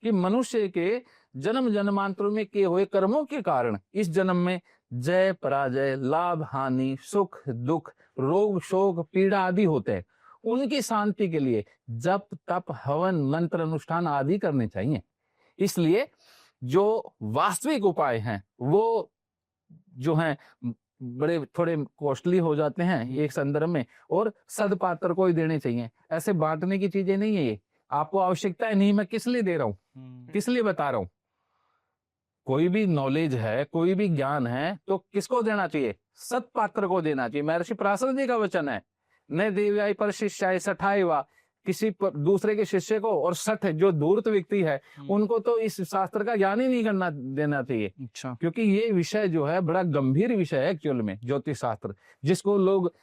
कि मनुष्य के जन्म जन्मांतरों में किए हुए कर्मों के कारण इस जन्म में जय पराजय, लाभ हानि, सुख दुख, रोग शोक, पीड़ा आदि होते हैं। उनकी शांति के लिए जप तप हवन मंत्र अनुष्ठान आदि करने चाहिए। इसलिए जो वास्तविक उपाय हैं वो जो हैं बड़े थोड़े कॉस्टली हो जाते हैं एक संदर्भ में, और सदपात्र को ही देने चाहिए। ऐसे बांटने की चीजें नहीं है ये, आपको आवश्यकता है नहीं, मैं किस लिए दे रहा हूँ, किस लिए बता रहा हूँ। कोई भी नॉलेज है, कोई भी ज्ञान है, तो किसको देना चाहिए? सत्पात्र को देना चाहिए। महर्षि पराशर जी का वचन है, न देव्याय पर शिष्याय सठाय वा, किसी दूसरे के शिष्य को और सठ जो धूर्त व्यक्ति है उनको तो इस शास्त्र का ज्ञान ही नहीं करना देना चाहिए। अच्छा। क्योंकि ये विषय जो है बड़ा गंभीर विषय है एक्चुअल में, ज्योतिष शास्त्र, जिसको लोग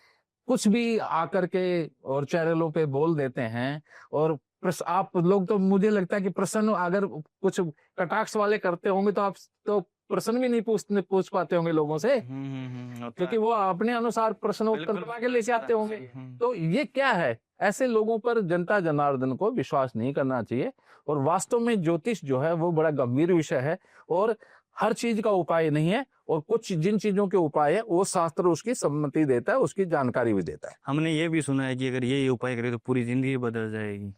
कुछ भी आकर के और चैनलों पे बोल देते हैं। और आप लोग तो मुझे लगता है कि प्रश्न अगर कुछ कटाक्ष वाले करते होंगे तो आप तो प्रश्न भी नहीं पूछ पाते होंगे लोगों से, क्योंकि वो अपने अनुसार प्रश्न उत्तर बना के लेके आते होंगे। तो ये क्या है? ऐसे लोगों पर जनता जनार्दन को विश्वास नहीं करना चाहिए। और वास्तव में ज्योतिष जो है वो बड़ा गंभीर विषय है और हर चीज का उपाय नहीं है। और कुछ जिन चीजों के उपाय है वो शास्त्र उसकी सम्मति देता है, उसकी जानकारी भी देता है। हमने ये भी सुना है कि अगर ये उपाय करे तो पूरी जिंदगी बदल जाएगी।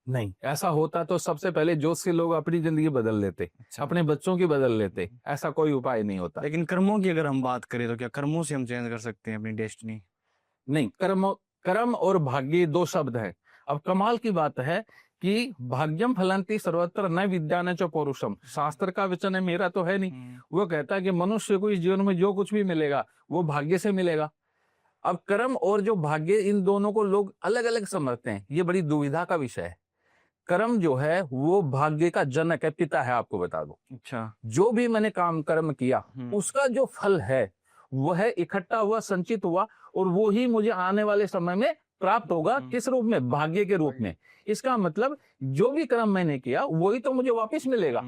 नहीं, ऐसा होता तो सबसे पहले ज्योतिष के लोग अपनी जिंदगी बदल लेते, अपने बच्चों की बदल लेते। ऐसा कोई उपाय नहीं होता। लेकिन कर्मों की अगर हम बात करें तो क्या कर्मों से हम चेंज कर सकते हैं अपनी डेस्टिनी? नहीं, कर्म और भाग्य दो शब्द हैं। अब कमाल की बात है कि भाग्यम फलंती सर्वत्र न विद्या न च पौरुषम, शास्त्र का वचन है, मेरा तो है नहीं। वो कहता है कि मनुष्य को इस जीवन में जो कुछ भी मिलेगा वो भाग्य से मिलेगा। अब कर्म और जो भाग्य, इन दोनों को लोग अलग अलग समझते हैं। ये बड़ी दुविधा का विषय है। कर्म जो है वो भाग्य का जनक है, पिता है, आपको बता दो। अच्छा। जो भी मैंने काम कर्म किया उसका जो फल है वह इकट्ठा हुआ, संचित हुआ, और वो ही मुझे आने वाले समय में प्राप्त होगा। किस रूप में? भाग्य के रूप में। इसका मतलब जो भी कर्म मैंने किया वही तो मुझे वापस मिलेगा।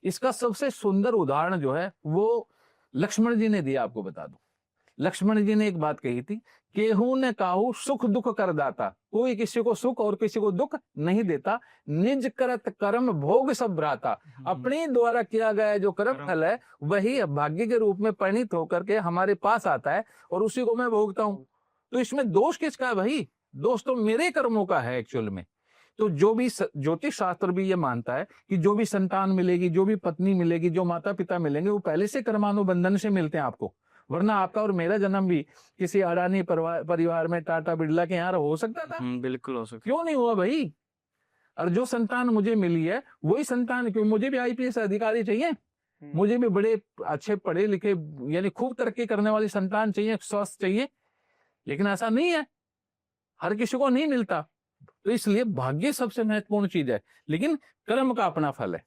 इसका सबसे सुंदर उदाहरण जो है वो लक्ष्मण जी ने दिया, आपको बता दो। लक्ष्मण जी ने एक बात कही थी, केहू ने काहू सुख दुख कर दाता, कोई किसी को सुख और किसी को दुख नहीं देता, निज करत कर्म भोग सब भ्राता। अपने द्वारा किया गया जो कर्म फल है वही भाग्य के रूप में परिणित होकर के हमारे पास आता है और उसी को मैं भोगता हूं। तो इसमें दोष किसका है भाई? दोष तो मेरे कर्मों का है एक्चुअल में। तो जो भी ज्योतिष शास्त्र भी ये मानता है कि जो भी संतान मिलेगी, जो भी पत्नी मिलेगी, जो माता पिता मिलेंगे, वो पहले से कर्मानुबंधन से मिलते हैं आपको। वरना आपका और मेरा जन्म भी किसी अडानी परिवार में, टाटा बिरला के यहाँ हो सकता था? बिल्कुल हो सकता। क्यों नहीं हुआ भाई? और जो संतान मुझे मिली है वही संतान, क्यों मुझे भी आईपीएस अधिकारी चाहिए, मुझे भी बड़े अच्छे पढ़े लिखे यानी खूब तरक्की करने वाली संतान चाहिए, स्वस्थ चाहिए। लेकिन ऐसा नहीं है, हर किसी को नहीं मिलता। तो इसलिए भाग्य सबसे महत्वपूर्ण चीज है, लेकिन कर्म का अपना फल है।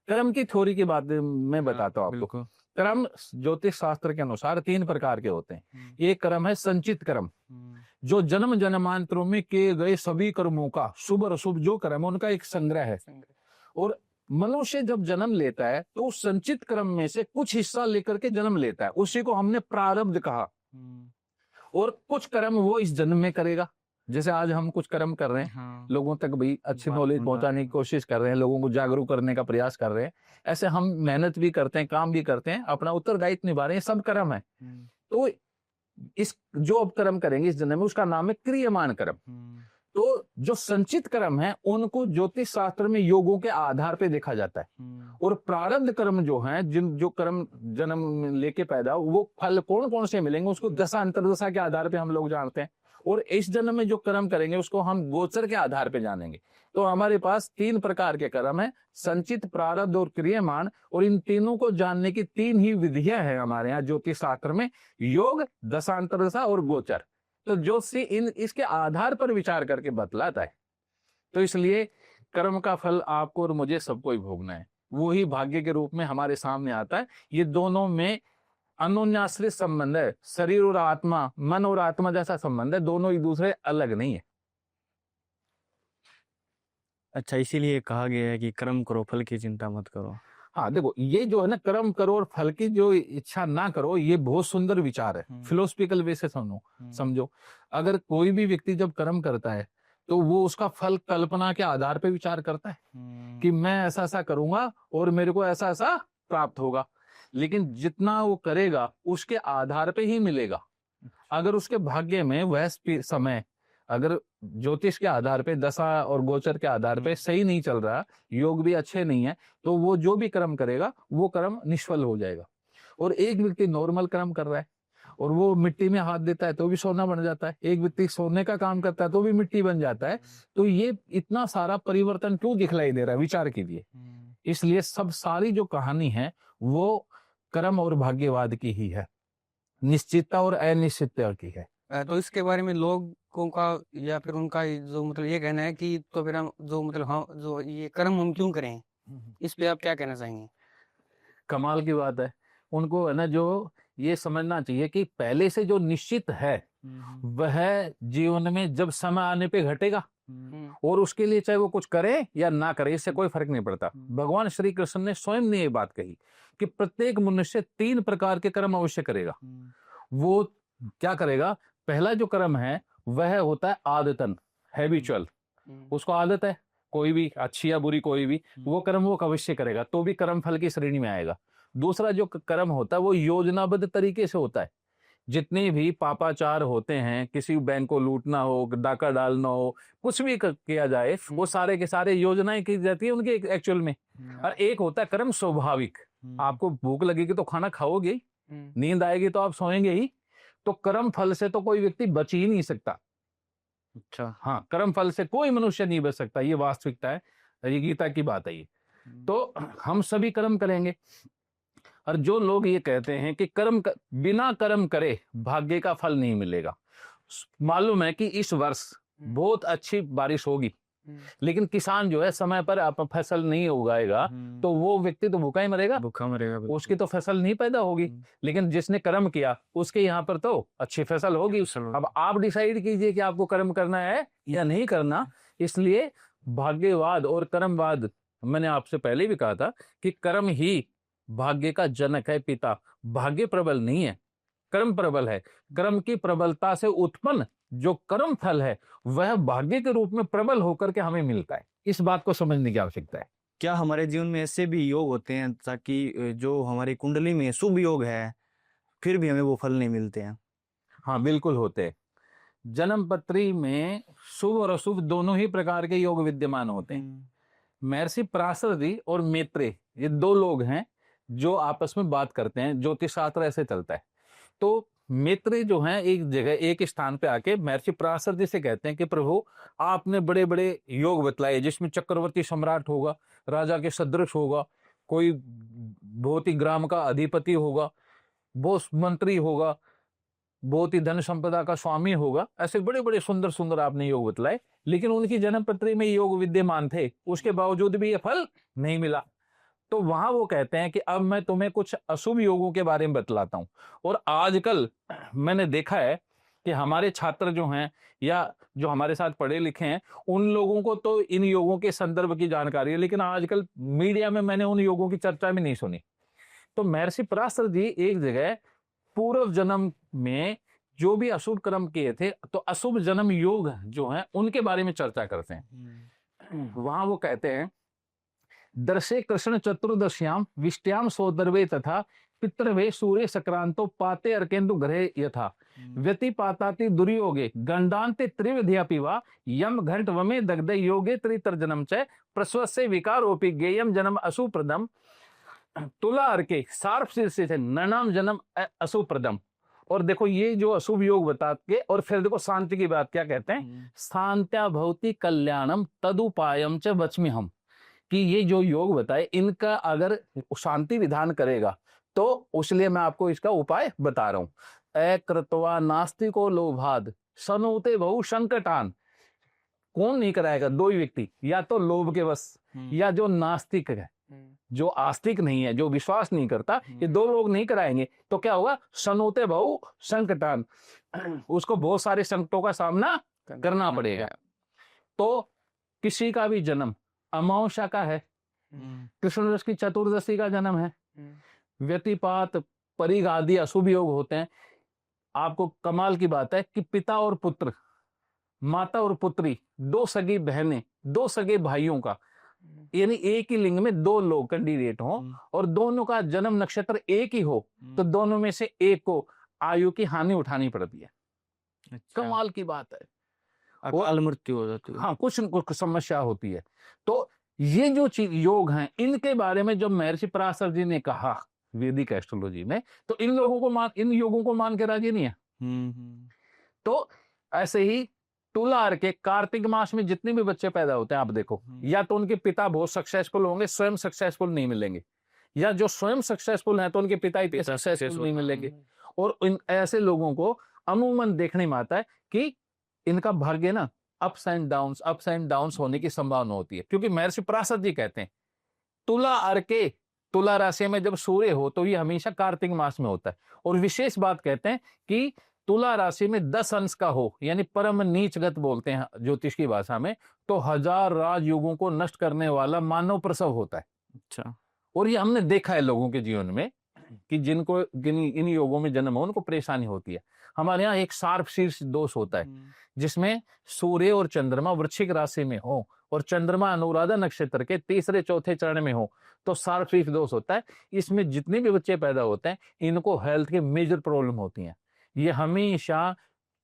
कर्म की थ्योरी की बात मैं बताता हूँ आपको। कर्म ज्योतिष शास्त्र के अनुसार 3 प्रकार के होते हैं। एक कर्म है संचित कर्म, जो जन्म जन्मांतरों में किए गए सभी कर्मों का, शुभ और अशुभ जो कर्म उनका एक संग्रह है। और मनुष्य जब जन्म लेता है तो उस संचित कर्म में से कुछ हिस्सा लेकर के जन्म लेता है, उसी को हमने प्रारब्ध कहा। और कुछ कर्म वो इस जन्म में करेगा, जैसे आज हम कुछ कर्म कर रहे हैं, लोगों तक भी अच्छी नॉलेज पहुंचाने की कोशिश कर रहे हैं, लोगों को जागरूक करने का प्रयास कर रहे हैं। ऐसे हम मेहनत भी करते हैं, काम भी करते हैं, अपना उत्तरदायित्व निभा रहे हैं, सब कर्म है। तो इस जो अब कर्म करेंगे इस जन्म में उसका नाम है क्रियमान कर्म। तो जो संचित कर्म है उनको ज्योतिष शास्त्र में योगों के आधार पे देखा जाता है। और प्रारब्ध कर्म जो है, जो कर्म जन्म लेके पैदा, वो फल कौन कौन से मिलेंगे उसको दशा अंतर्दशा के आधार पे हम लोग जानते हैं। और इस जन्म में जो कर्म करेंगे उसको हम गोचर के आधार पे जानेंगे। तो हमारे पास 3 प्रकार के कर्म है, संचित, प्रारब्ध और क्रियमान। और इन तीनों को जानने की 3 ही विधियां हैं हमारे यहाँ ज्योतिष शास्त्र में, योग, दशांतरदशा और गोचर। तो ज्योतिषी इसके आधार पर विचार करके बतलाता है। तो इसलिए कर्म का फल आपको और मुझे सबको ही भोगना है, वो ही भाग्य के रूप में हमारे सामने आता है। ये दोनों में अन्योन्याश्रित संबंध है, शरीर और आत्मा, मन और आत्मा जैसा संबंध है, दोनों एक दूसरे अलग नहीं है। अच्छा, इसीलिए कहा गया है कि कर्म करो, फल की चिंता मत करो। हाँ देखो, ये जो है ना, कर्म करो और फल की जो इच्छा ना करो, ये बहुत सुंदर विचार है। फिलोसफिकल वे से समझो। अगर कोई भी व्यक्ति जब कर्म करता है तो वो उसका फल कल्पना के आधार पे विचार करता है कि मैं ऐसा ऐसा करूंगा और मेरे को ऐसा ऐसा प्राप्त होगा। लेकिन जितना वो करेगा उसके आधार पे ही मिलेगा। अगर उसके भाग्य में वह समय अगर ज्योतिष के आधार पे, दशा और गोचर के आधार पे सही नहीं चल रहा, योग भी अच्छे नहीं है, तो वो जो भी कर्म करेगा वो कर्म निष्फल हो जाएगा। और एक व्यक्ति नॉर्मल कर्म कर रहा है और वो मिट्टी में हाथ देता है तो भी सोना बन जाता है, एक व्यक्ति सोने का काम करता है तो भी मिट्टी बन जाता है। तो ये इतना सारा परिवर्तन क्यों दिखलाई दे रहा है, विचार कीजिए। इसलिए सब सारी जो कहानी है वो कर्म और भाग्यवाद की ही है, निश्चितता और अनिश्चितता की है। तो इसके बारे में लोगों का या फिर उनका जो मतलब ये कहना है कि तो फिर हम जो मतलब हम जो ये कर्म हम क्यों करें, इस पे आप क्या कहना चाहेंगे? कमाल की बात है, उनको है ना जो ये समझना चाहिए कि पहले से जो निश्चित है वह जीवन में जब समय आने पे घटेगा, और उसके लिए चाहे वो कुछ करे या ना करे इससे कोई फर्क नहीं पड़ता। भगवान श्री कृष्ण ने स्वयं ने ये बात कही कि प्रत्येक मनुष्य 3 प्रकार के कर्म अवश्य करेगा। वो क्या करेगा? पहला जो कर्म है वह होता है आदतन, हैबिचुअल, उसको आदत है कोई भी अच्छी या बुरी कोई भी, वो कर्म वो अवश्य करेगा, तो भी कर्म फल की श्रेणी में आएगा। दूसरा जो कर्म होता है वो योजनाबद्ध तरीके से होता है। जितने भी पापाचार होते हैं, किसी बैंक को लूटना हो, डाका डालना हो, कुछ भी किया जाए, वो सारे के सारे योजनाएं की जाती है उनके एक्चुअल में। और एक होता है कर्म स्वाभाविक, आपको भूख लगेगी तो खाना खाओगे ही, नींद आएगी तो आप सोएंगे ही, तो कर्म फल से तो कोई व्यक्ति बच ही नहीं सकता। अच्छा। हाँ, कर्म फल से कोई मनुष्य नहीं बच सकता, ये वास्तविकता है, ये गीता की बात है ये। तो हम सभी कर्म करेंगे। और जो लोग ये कहते हैं कि बिना कर्म करे भाग्य का फल नहीं मिलेगा, मालूम है कि इस वर्ष बहुत अच्छी बारिश होगी, लेकिन किसान जो है समय पर फसल नहीं उगाएगा तो वो व्यक्ति तो भूखा ही मरेगा, भूखा मरेगा, उसकी तो फसल नहीं पैदा होगी। लेकिन जिसने कर्म किया उसके यहाँ पर तो अच्छी फसल होगी। अब आप डिसाइड कीजिए कि आपको कर्म करना है या नहीं करना। इसलिए भाग्यवाद और कर्मवाद, मैंने आपसे पहले भी कहा था कि कर्म ही भाग्य का जनक है, पिता। भाग्य प्रबल नहीं है, कर्म प्रबल है। कर्म की प्रबलता से उत्पन्न जो कर्म फल है वह भाग्य के रूप में प्रबल होकर के हमें मिलता है। इस बात को समझने की आवश्यकता है। क्या हमारे जीवन में ऐसे भी योग होते हैं ताकि जो हमारी कुंडली में शुभ योग है फिर भी हमें वो फल नहीं मिलते हैं? हाँ, बिल्कुल होते हैं। जन्म पत्री में शुभ और अशुभ दोनों ही प्रकार के योग विद्यमान होते हैं। महर्षि पराशर और मैत्रेय, ये 2 लोग हैं जो आपस में बात करते हैं। ज्योतिष शास्त्र ऐसे चलता है। तो मैत्रेय जो हैं एक जगह एक स्थान पे आके महर्षि पराशर जी से कहते हैं कि प्रभु, आपने बड़े बड़े योग बतलाए जिसमें चक्रवर्ती सम्राट होगा, राजा के सदृश होगा, कोई बहुत ही ग्राम का अधिपति होगा, बहुत मंत्री होगा, बहुत ही धन संपदा का स्वामी होगा, ऐसे बड़े बड़े सुंदर सुंदर आपने योग बतलाए, लेकिन उनकी जन्म पत्री में योग विद्यमान थे, उसके बावजूद भी ये फल नहीं मिला। तो वहां वो कहते हैं कि अब मैं तुम्हें कुछ अशुभ योगों के बारे में बतलाता हूं। और आजकल मैंने देखा है कि हमारे छात्र जो हैं या जो हमारे साथ पढ़े लिखे हैं उन लोगों को तो इन योगों के संदर्भ की जानकारी है, लेकिन आजकल मीडिया में मैंने उन योगों की चर्चा भी नहीं सुनी। तो महर्षि पराशर जी एक जगह पूर्व जन्म में जो भी अशुभ कर्म किए थे तो अशुभ जन्म योग जो हैं उनके बारे में चर्चा करते हैं। वहां वो कहते हैं, दर्शे कृष्ण चतुर्दश्याम विष्ट्याम सोदर्वे तथा पितृवे सूर्य संक्रांतो पाते अर्केन्दु ग्रहे यथा व्यतिपाताति दुर्योगे गंडान्ते त्रिविध्यपि वा यम घंट वमे दग्धे योगे त्रितर्जनम च प्रस्वस्य विकारोपि गेयम जन्म अशुप्रदम तुला अर्के सार्प शीर्षे थे ननाम जन्म अशुप्रदम। और देखो ये जो अशुभ योग बता के और फिर देखो शांति की बात क्या कहते हैं, शांत्या भवति कल्याणम तदुपायम च वच्मि हम, कि ये जो योग बताए इनका अगर शांति विधान करेगा तो उसलिए मैं आपको इसका उपाय बता रहा हूं। अकृत्वा नास्तिको लोभाद सनोते बहु संकटान। कौन नहीं कराएगा? 2 ही व्यक्ति, या तो लोभ के वश या जो नास्तिक है, जो आस्तिक नहीं है, जो विश्वास नहीं करता, ये 2 लोग नहीं कराएंगे तो क्या होगा? सनोते बहु संकटान, उसको बहुत सारे संकटों का सामना करना पड़ेगा। तो किसी का भी जन्म अमावस्या का है, कृष्ण रस की चतुर्दशी का जन्म है, व्यतिपात परिग आदि अशुभ योग होते हैं। आपको कमाल की बात है कि पिता और पुत्र, माता और पुत्री, 2 सगी बहनें, 2 सगे भाइयों का, यानी एक ही लिंग में 2 लोग कैंडिडेट हो और दोनों का जन्म नक्षत्र एक ही हो तो दोनों में से एक को आयु की हानि उठानी पड़ती है। अच्छा। कमाल की बात है, अकाल मृत्यु हो जाती है। हाँ, कुछ समस्या होती है। तो ये जो चीज योग हैं इनके बारे में जब महर्षि पराशर जी ने कहा वैदिक एस्ट्रोलॉजी में, तो इन योगों को मान के राजी नहीं है। तो ऐसे ही तुला के कार्तिक मास में जितने भी बच्चे पैदा होते हैं आप देखो, या तो उनके पिता बहुत सक्सेसफुल होंगे, स्वयं सक्सेसफुल नहीं मिलेंगे, या जो स्वयं सक्सेसफुल हैं तो उनके पिता इतने सक्सेसफुल नहीं मिलेंगे। और इन ऐसे लोगों को अमूमन देखने में आता है कि इनका भाग्य ना अप्स एंड डाउन्स होने की संभावना होती है, क्योंकि महर्षि पराशर जी कहते हैं तुला अर्के, तुला राशि में जब सूर्य हो तो ये हमेशा कार्तिक मास में होता है। और विशेष बात कहते हैं कि तुला राशि में 10 अंश का हो, यानी परम नीचगत बोलते हैं ज्योतिष की भाषा में, तो 1000 राजयोगों को नष्ट करने वाला मानव प्रसव होता है। अच्छा। और ये हमने देखा है लोगों के जीवन में कि जिनको इन योगों में जन्म हो उनको परेशानी होती है। हमारे यहाँ एक शार्प शीर्ष दोष होता है जिसमें सूर्य और चंद्रमा वृश्चिक राशि में हो और चंद्रमा अनुराधा नक्षत्र के तीसरे चौथे चरण में हो तो शार्प शीर्ष दोष होता है। इसमें जितने भी बच्चे पैदा होते हैं इनको हेल्थ के मेजर प्रॉब्लम होती हैं। ये हमेशा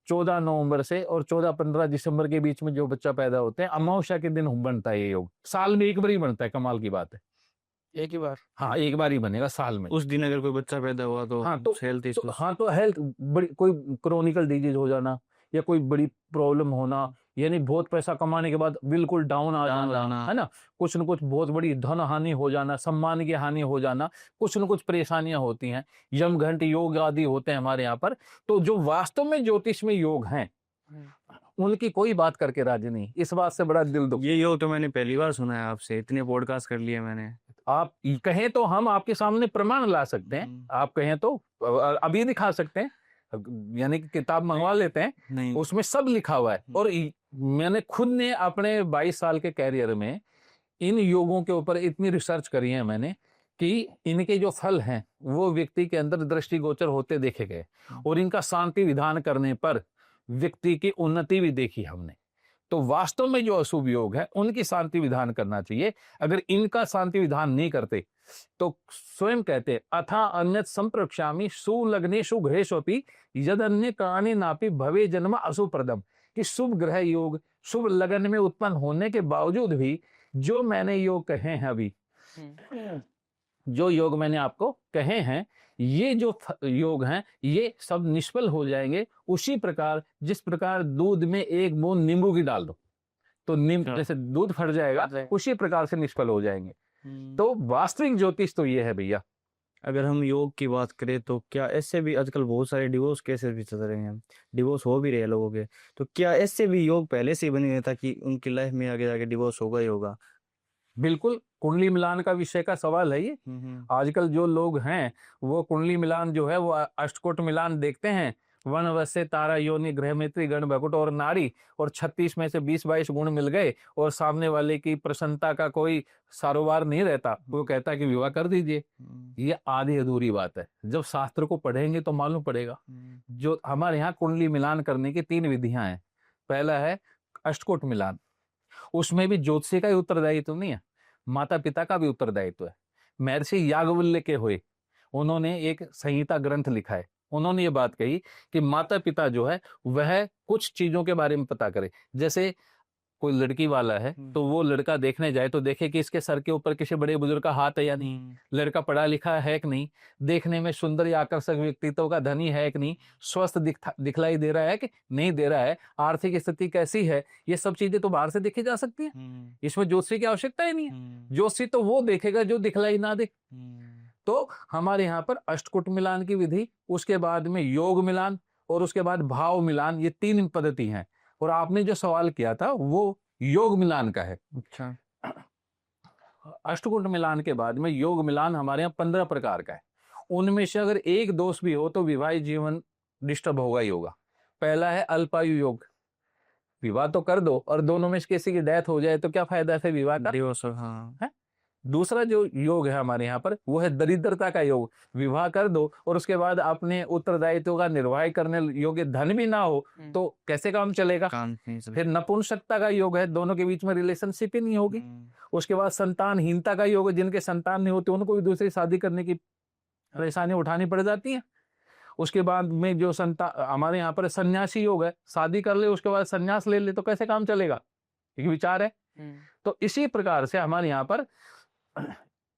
14 नवंबर से और 14-15 दिसंबर के बीच में जो बच्चा पैदा होते हैं अमावस्या के दिन बनता है ये योग। साल में एक बार ही बनता है, कमाल की बात है, एक ही बार। हाँ एक बार ही बनेगा साल में। उस दिन अगर कोई बच्चा पैदा हुआ तो हेल्थ बड़ी कोई क्रोनिकल डिजीज हो जाना या कोई बड़ी प्रॉब्लम होना, यानी बहुत पैसा कमाने के बाद बिल्कुल डाउन आ जाना, है ना, कुछ न कुछ बहुत बड़ी धन हानि हो जाना, सम्मान की हानि हो जाना, कुछ न कुछ परेशानियां होती हैं। यमघंट योग आदि होते हैं हमारे यहाँ पर। तो जो वास्तव में ज्योतिष में योग हैं उनकी कोई बात करके राजी नहीं, इस बात से बड़ा दिल दुख। ये योग तो मैंने पहली बार सुना है आपसे, इतने पॉडकास्ट कर लिए मैंने। आप कहें तो हम आपके सामने प्रमाण ला सकते हैं, आप कहें तो अभी दिखा सकते हैं, यानी कि किताब मंगवा लेते हैं, नहीं उसमें सब लिखा हुआ है। और मैंने खुद ने अपने 22 साल के कैरियर में इन योगों के ऊपर इतनी रिसर्च करी है मैंने कि इनके जो फल हैं वो व्यक्ति के अंदर दृष्टिगोचर होते देखे गए और इनका शांति विधान करने पर व्यक्ति की उन्नति भी देखी हमने। तो वास्तव में जो अशुभ योग है उनकी शांति विधान करना चाहिए। अगर इनका शांति विधान नहीं करते तो स्वयं कहते अथा अन्यत संप्रक्षामि सुलग्नेषु ग्रहेष्वपि यद अन्य कानि नापि भवे जन्म अशुभप्रदम, कि शुभ ग्रह योग शुभ लगन में उत्पन्न होने के बावजूद भी जो मैंने योग कहे हैं अभी, जो योग मैंने आपको कहे हैं, ये जो योग हैं ये सब निष्फल हो जाएंगे। उसी प्रकार जिस प्रकार दूध में एक बूंद नींबू की डाल दो तो नींबू जैसे दूध फट जाएगा, उसी प्रकार से निष्फल हो जाएंगे। तो वास्तविक ज्योतिष तो ये है भैया। अगर हम योग की बात करें तो क्या ऐसे भी आजकल बहुत सारे डिवोर्स केसेस भी चल रहे हैं, डिवोर्स हो भी रहे हैं लोगों के, तो क्या ऐसे भी योग पहले से ही बने हुए था कि उनकी लाइफ में आगे जाके डिवोर्स होगा ही होगा? बिल्कुल, कुंडली मिलान का विषय का सवाल है ये। आजकल जो लोग हैं वो कुंडली मिलान जो है वो अष्टकोट मिलान देखते हैं, वनवस्य तारा योनि ग्रह मित्री गण भकुट और नारी, और 36 में से 20-22 गुण मिल गए और सामने वाले की प्रसन्नता का कोई सारोबार नहीं रहता, वो कहता है कि विवाह कर दीजिए। ये आधी अधूरी बात है, जब शास्त्र को पढ़ेंगे तो मालूम पड़ेगा। जो हमारे यहाँ कुंडली मिलान करने की 3 विधियां हैं। पहला है अष्टकोट मिलान, उसमें भी ज्योतिषी का ही उत्तरदायित्व नहीं है, माता पिता का भी उत्तरदायित्व है। महर्षि याज्ञवल्क्य के हुए, उन्होंने एक संहिता ग्रंथ लिखा है। उन्होंने ये बात कही कि माता पिता जो है वह कुछ चीजों के बारे में पता करे। जैसे कोई लड़की वाला है तो वो लड़का देखने जाए तो देखे कि इसके सर के ऊपर किसी बड़े बुजुर्ग का हाथ है या नहीं, लड़का पढ़ा लिखा है कि नहीं, देखने में सुंदर या आकर्षक व्यक्तित्व का धनी है कि नहीं, स्वस्थ दिखलाई दे रहा है कि नहीं दे रहा है, आर्थिक स्थिति कैसी है, ये सब चीजें तो बाहर से देखी जा सकती है। इसमें ज्योतिषी की आवश्यकता ही नहीं है। ज्योतिषी तो वो देखेगा जो दिखलाई ना दे। तो हमारे यहाँ पर अष्टकूट मिलान की विधि, उसके बाद में योग मिलान और उसके बाद भाव मिलान, ये 3 पद्धति हैं। और आपने जो सवाल किया था वो योग मिलान का है। अच्छा। अष्टकूट मिलान के बाद में योग मिलान हमारे यहाँ 15 प्रकार का है। उनमें से अगर एक दोष भी हो तो विवाहित जीवन डिस्टर्ब होगा ही होगा। पहला है अल्पायु योग, विवाह तो कर दो और दोनों में से किसी की डेथ हो जाए तो क्या फायदा है फिर विवाह का, डिवोर्स। हाँ है। दूसरा जो योग है हमारे यहाँ पर वो है दरिद्रता का योग, विवाह कर दो और उसके बाद अपने उत्तरदायित्व का निर्वाह करने योग्य धन भी ना हो तो कैसे काम चलेगा। फिर नपुंसकता का योग है, दोनों के बीच में रिलेशनशिप ही नहीं होगी। उसके बाद संतानहीनता का योग है, जिनके संतान नहीं होते उनको भी दूसरी शादी करने की परेशानी उठानी पड़ जाती है। उसके बाद में जो हमारे यहाँ पर सन्यासी योग है, शादी कर ले उसके बाद सन्यास ले ले तो कैसे काम चलेगा, एक विचार है। तो इसी प्रकार से हमारे यहाँ पर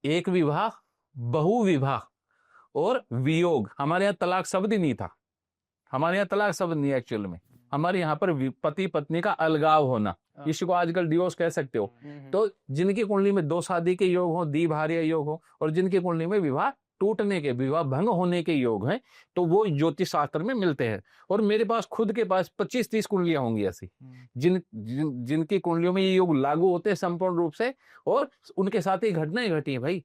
एक विवाह, बहुविवाह और वियोग, हमारे यहाँ तलाक शब्द ही नहीं था। हमारे यहाँ तलाक शब्द नहीं एक्चुअल में, हमारे यहाँ पर पति पत्नी का अलगाव होना, इसी को आजकल डिवोर्स कह सकते हो। तो जिनकी कुंडली में 2 शादी के योग हो, द्विभार्य योग हो, और जिनकी कुंडली में विवाह टूटने के, विवाह भंग होने के योग हैं, तो वो ज्योतिष शास्त्र में मिलते हैं। और मेरे पास खुद के पास 25-30 कुंडलियां होंगी ऐसी, जिनकी कुंडलियों में ये योग लागू होते हैं संपूर्ण रूप से, और उनके साथ ही घटनाएं घटी है भाई।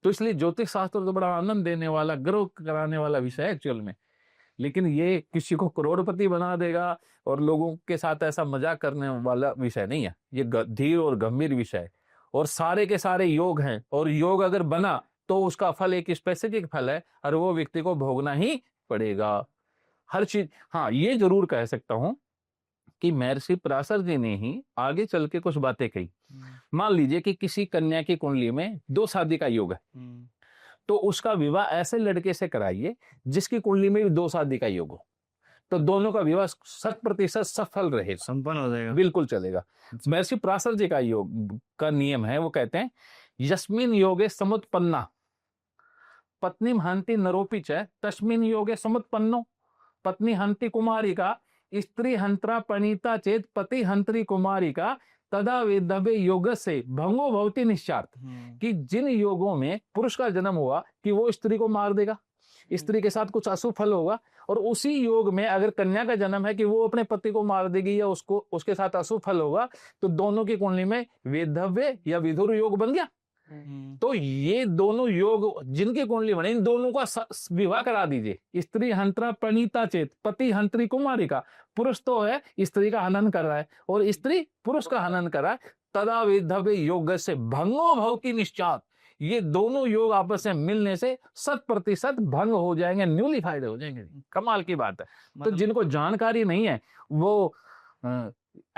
तो इसलिए ज्योतिष शास्त्र तो बड़ा आनंद देने वाला, गर्व कराने वाला विषय है एक्चुअल में। लेकिन ये किसी को करोड़पति बना देगा और लोगों के साथ ऐसा मजाक करने वाला विषय नहीं है। ये धीर और गंभीर विषय है, और सारे के सारे योग हैं, और योग अगर बना तो उसका फल एक स्पेसिफिक फल है, और वो व्यक्ति को भोगना ही पड़ेगा हर चीज। हाँ, ये जरूर कह सकता हूं कि महर्षि पराशर जी ने ही आगे चल के कुछ बातें कही। मान लीजिए कि किसी कन्या की कुंडली में 2 शादी का योग है, तो उसका विवाह ऐसे लड़के से कराइए जिसकी कुंडली में भी 2 शादी का योग हो, तो दोनों का विवाह 100% सफल रहे, संपन्न हो जाएगा, बिल्कुल चलेगा। महर्षि पराशर जी का योग का नियम है, वो कहते हैं यस्मिन योगे समुत्पन्ना पत्नी हंति नरोपि च तस्मिन योगे समुत्पन्नो पत्नी हंति कुमारी का स्त्री हंत्रा पनीता चेत पति हंत्री कुमारी का तदा वेदव्य योग से भंगो भवति निश्चार्थ। कि जिन योगों में पुरुष का जन्म हुआ कि वो स्त्री को मार देगा, स्त्री के साथ कुछ अशुभ फल होगा, और उसी योग में अगर कन्या का जन्म है कि वो अपने पति को मार देगी या उसको उसके साथ अशुभ फल होगा, तो दोनों की कुंडली में वेदव्य या विधुर योग बन गया। तो ये दोनों योग जिनकी कुंडली बने, इन दोनों का विवाह करा दीजिए। स्त्री हंत्रा प्रणीता चेत पति हंत्री कुमारी का, पुरुष तो है स्त्री का हनन कर रहा है और स्त्री पुरुष का हनन कर रहा है, तदा वेदव्य योग से भंगो भव की निश्चात। ये दोनों योग आपस में मिलने से 100% भंग हो जाएंगे, न्यूलिफाइड हो जाएंगे। कमाल की बात है। तो जिनको जानकारी नहीं है वो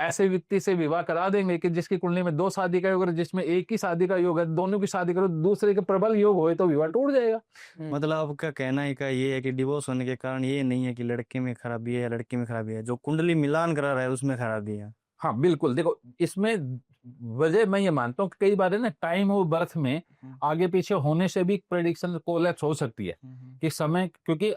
ऐसे व्यक्ति से विवाह करा देंगे कि जिसकी कुंडली में 2 शादी का योग है, जिसमें एक ही शादी का योग है, दोनों की शादी करो, दूसरे के प्रबल योग होए तो विवाह टूट जाएगा। मतलब आपका कहना ही का ये है कि डिवोर्स होने के कारण ये नहीं है कि लड़के में खराबी है या लड़की में खराबी है, जो कुंडली मिलान करा रहा है उसमें खराबी है। हाँ बिल्कुल, देखो इसमें वजह मैं ये मानता हूँ कि कई बार है ना, टाइम ऑफ बर्थ में आगे पीछे होने से भी प्रेडिक्शन कोलैप्स हो सकती है कि समय, क्योंकि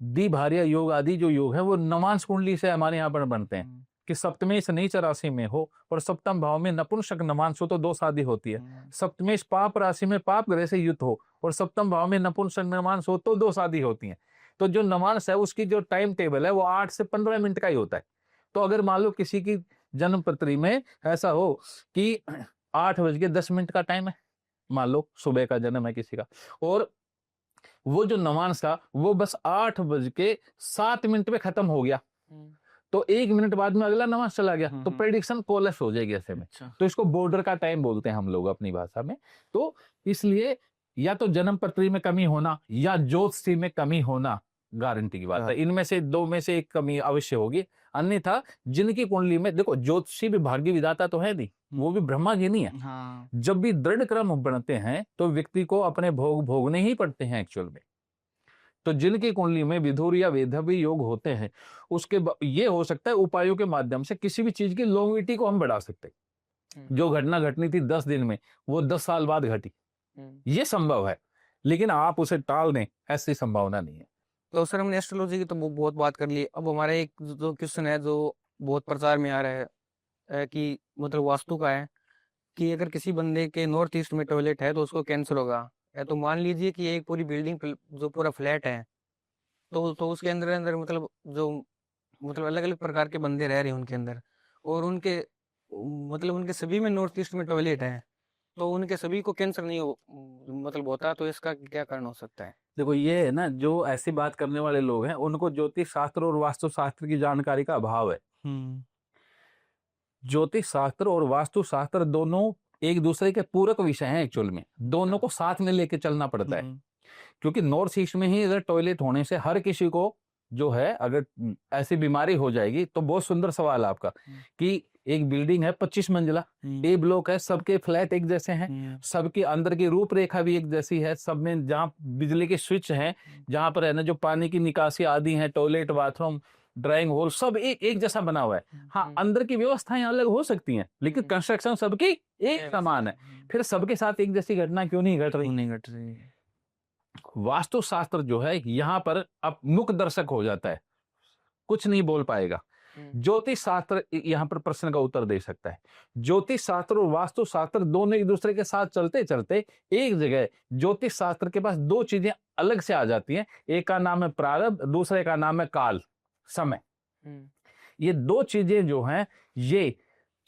द्विभार्य योग आदि जो योग है वो नवांश कुंडली से हमारे यहाँ पर बनते हैं कि सप्तमेश नीच राशि में हो और सप्तम भाव में नपुंसक नवांश हो तो 2 शादी होती है। सप्तमेश पाप राशि में पाप ग्रह से युक्त हो और सप्तम भाव में नपुंसक नवांश हो तो 2 शादी होती है। तो जो नवांश है उसकी जो टाइम टेबल है वो 8 से 15 मिनट का ही होता है। तो अगर मान लो किसी की जन्म पत्री में ऐसा हो कि 8:10 का टाइम है, मान लो सुबह का जन्म है किसी का, और वो जो नवांश था वो बस 8:07 पे खत्म हो गया, तो 1 मिनट बाद में अगला नवांश चला गया, तो प्रेडिक्शन कोलैप्स हो जाएगी ऐसे में। तो इसको बॉर्डर का टाइम बोलते हैं हम लोग अपनी भाषा में। तो इसलिए या तो जन्म पत्री में कमी होना या ज्योतिषी में कमी होना गारंटी की बात है। इनमें से 2 में से एक कमी अवश्य होगी। अन्यथा जिनकी कुंडली में, देखो ज्योतिषी भी भाग्य विधाता तो है नहीं, वो भी ब्रह्मा जी नहीं है। जब भी दृढ़ क्रम बनते हैं तो व्यक्ति को अपने भोग भोगने ही पड़ते हैं एक्चुअल में। तो जिनकी कुंडली में विधुर या वेधव्य योग होते हैं, उसके ये हो सकता है उपायों के माध्यम से किसी भी चीज की लॉन्गिविटी को हम बढ़ा सकते हैं। जो घटना घटनी थी 10 दिन में वो 10 साल बाद घटी, ये संभव है, लेकिन आप उसे टाल दें ऐसी संभावना नहीं है। तो सर हमने एस्ट्रोलॉजी की तो बहुत बात कर ली। अब हमारा एक जो क्वेश्चन है जो बहुत प्रचार में आ रहा है कि मतलब वास्तु का है कि अगर किसी बंदे के नॉर्थ ईस्ट में टॉयलेट है तो उसको कैंसर होगा। तो मान लीजिए कि एक पूरी बिल्डिंग जो पूरा फ्लैट है तो उसके अंदर मतलब जो मतलब अलग अलग प्रकार के बंदे रह रहे हैं उनके अंदर, और उनके मतलब उनके सभी में नॉर्थ ईस्ट में टॉयलेट है, तो उनके सभी को कैंसर नहीं मतलब होता। तो इसका क्या कारण हो सकता है? देखो ये है ना, जो ऐसी बात करने वाले लोग हैं उनको ज्योतिष शास्त्र और वास्तु शास्त्र की जानकारी का अभाव है। ज्योतिष शास्त्र और वास्तु शास्त्र दोनों एक दूसरे के पूरक विषय हैं एक्चुअल में, दोनों को साथ में लेके चलना पड़ता है। क्योंकि नॉर्थ ईस्ट में ही अगर टॉयलेट होने से हर किसी को जो है अगर ऐसी बीमारी हो जाएगी, तो बहुत सुंदर सवाल है आपका कि एक बिल्डिंग है 25 मंजिला, ए ब्लॉक है, सबके फ्लैट एक जैसे हैं, सबके अंदर की रूपरेखा भी एक जैसी है, सब में जहाँ बिजली के स्विच हैं, जहाँ पर है ना जो पानी की निकासी आदि है, टॉयलेट बाथरूम ड्राइंग हॉल सब एक जैसा बना हुआ है। हाँ, अंदर की व्यवस्थाएं अलग हो सकती हैं लेकिन कंस्ट्रक्शन सबकी एक समान है। फिर सबके साथ एक जैसी घटना क्यों नहीं घट रही? वास्तु शास्त्र जो है यहाँ पर अब मुख दर्शक हो जाता है, कुछ नहीं बोल पाएगा। ज्योतिष शास्त्र यहाँ पर प्रश्न का उत्तर दे सकता है। ज्योतिष शास्त्र और वास्तु शास्त्र दोनों एक दूसरे के साथ चलते चलते एक जगह ज्योतिष शास्त्र के पास दो चीजें अलग से आ जाती हैं। एक का नाम है प्रारब्ध, दूसरे का नाम है काल, समय। ये दो चीजें जो हैं, ये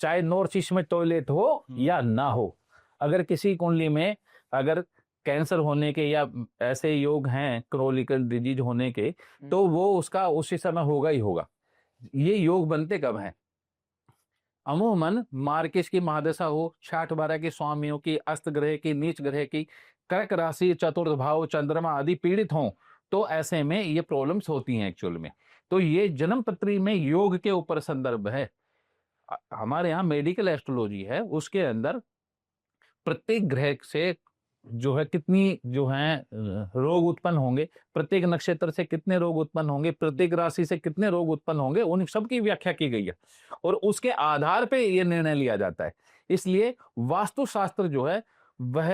चाहे नॉर्थ ईस्ट में टॉयलेट हो या ना हो, अगर किसी कुंडली में अगर कैंसर होने के या ऐसे योग हैं क्रोनिकल डिजीज होने के, तो वो उसका उसी समय होगा ही होगा। ये योग बनते कब हैं? अमूमन मार्केश की महादशा हो, 6-12 के स्वामियों की, अस्त ग्रह की, नीच ग्रह की, कर्क राशि, चतुर्थ भाव, चंद्रमा आदि पीड़ित हों, तो ऐसे में ये प्रॉब्लम्स होती हैं एक्चुअल में। तो ये जन्म पत्री में योग के ऊपर संदर्भ है। हमारे यहाँ मेडिकल एस्ट्रोलॉजी है, उसके अंदर प्रत्येक ग्रह से जो है कितनी जो है रोग उत्पन्न होंगे, प्रत्येक नक्षत्र से कितने रोग उत्पन्न होंगे, प्रत्येक राशि से कितने रोग उत्पन्न होंगे, उन सब की व्याख्या की गई है और उसके आधार पे ये निर्णय लिया जाता है। इसलिए वास्तुशास्त्र जो है वह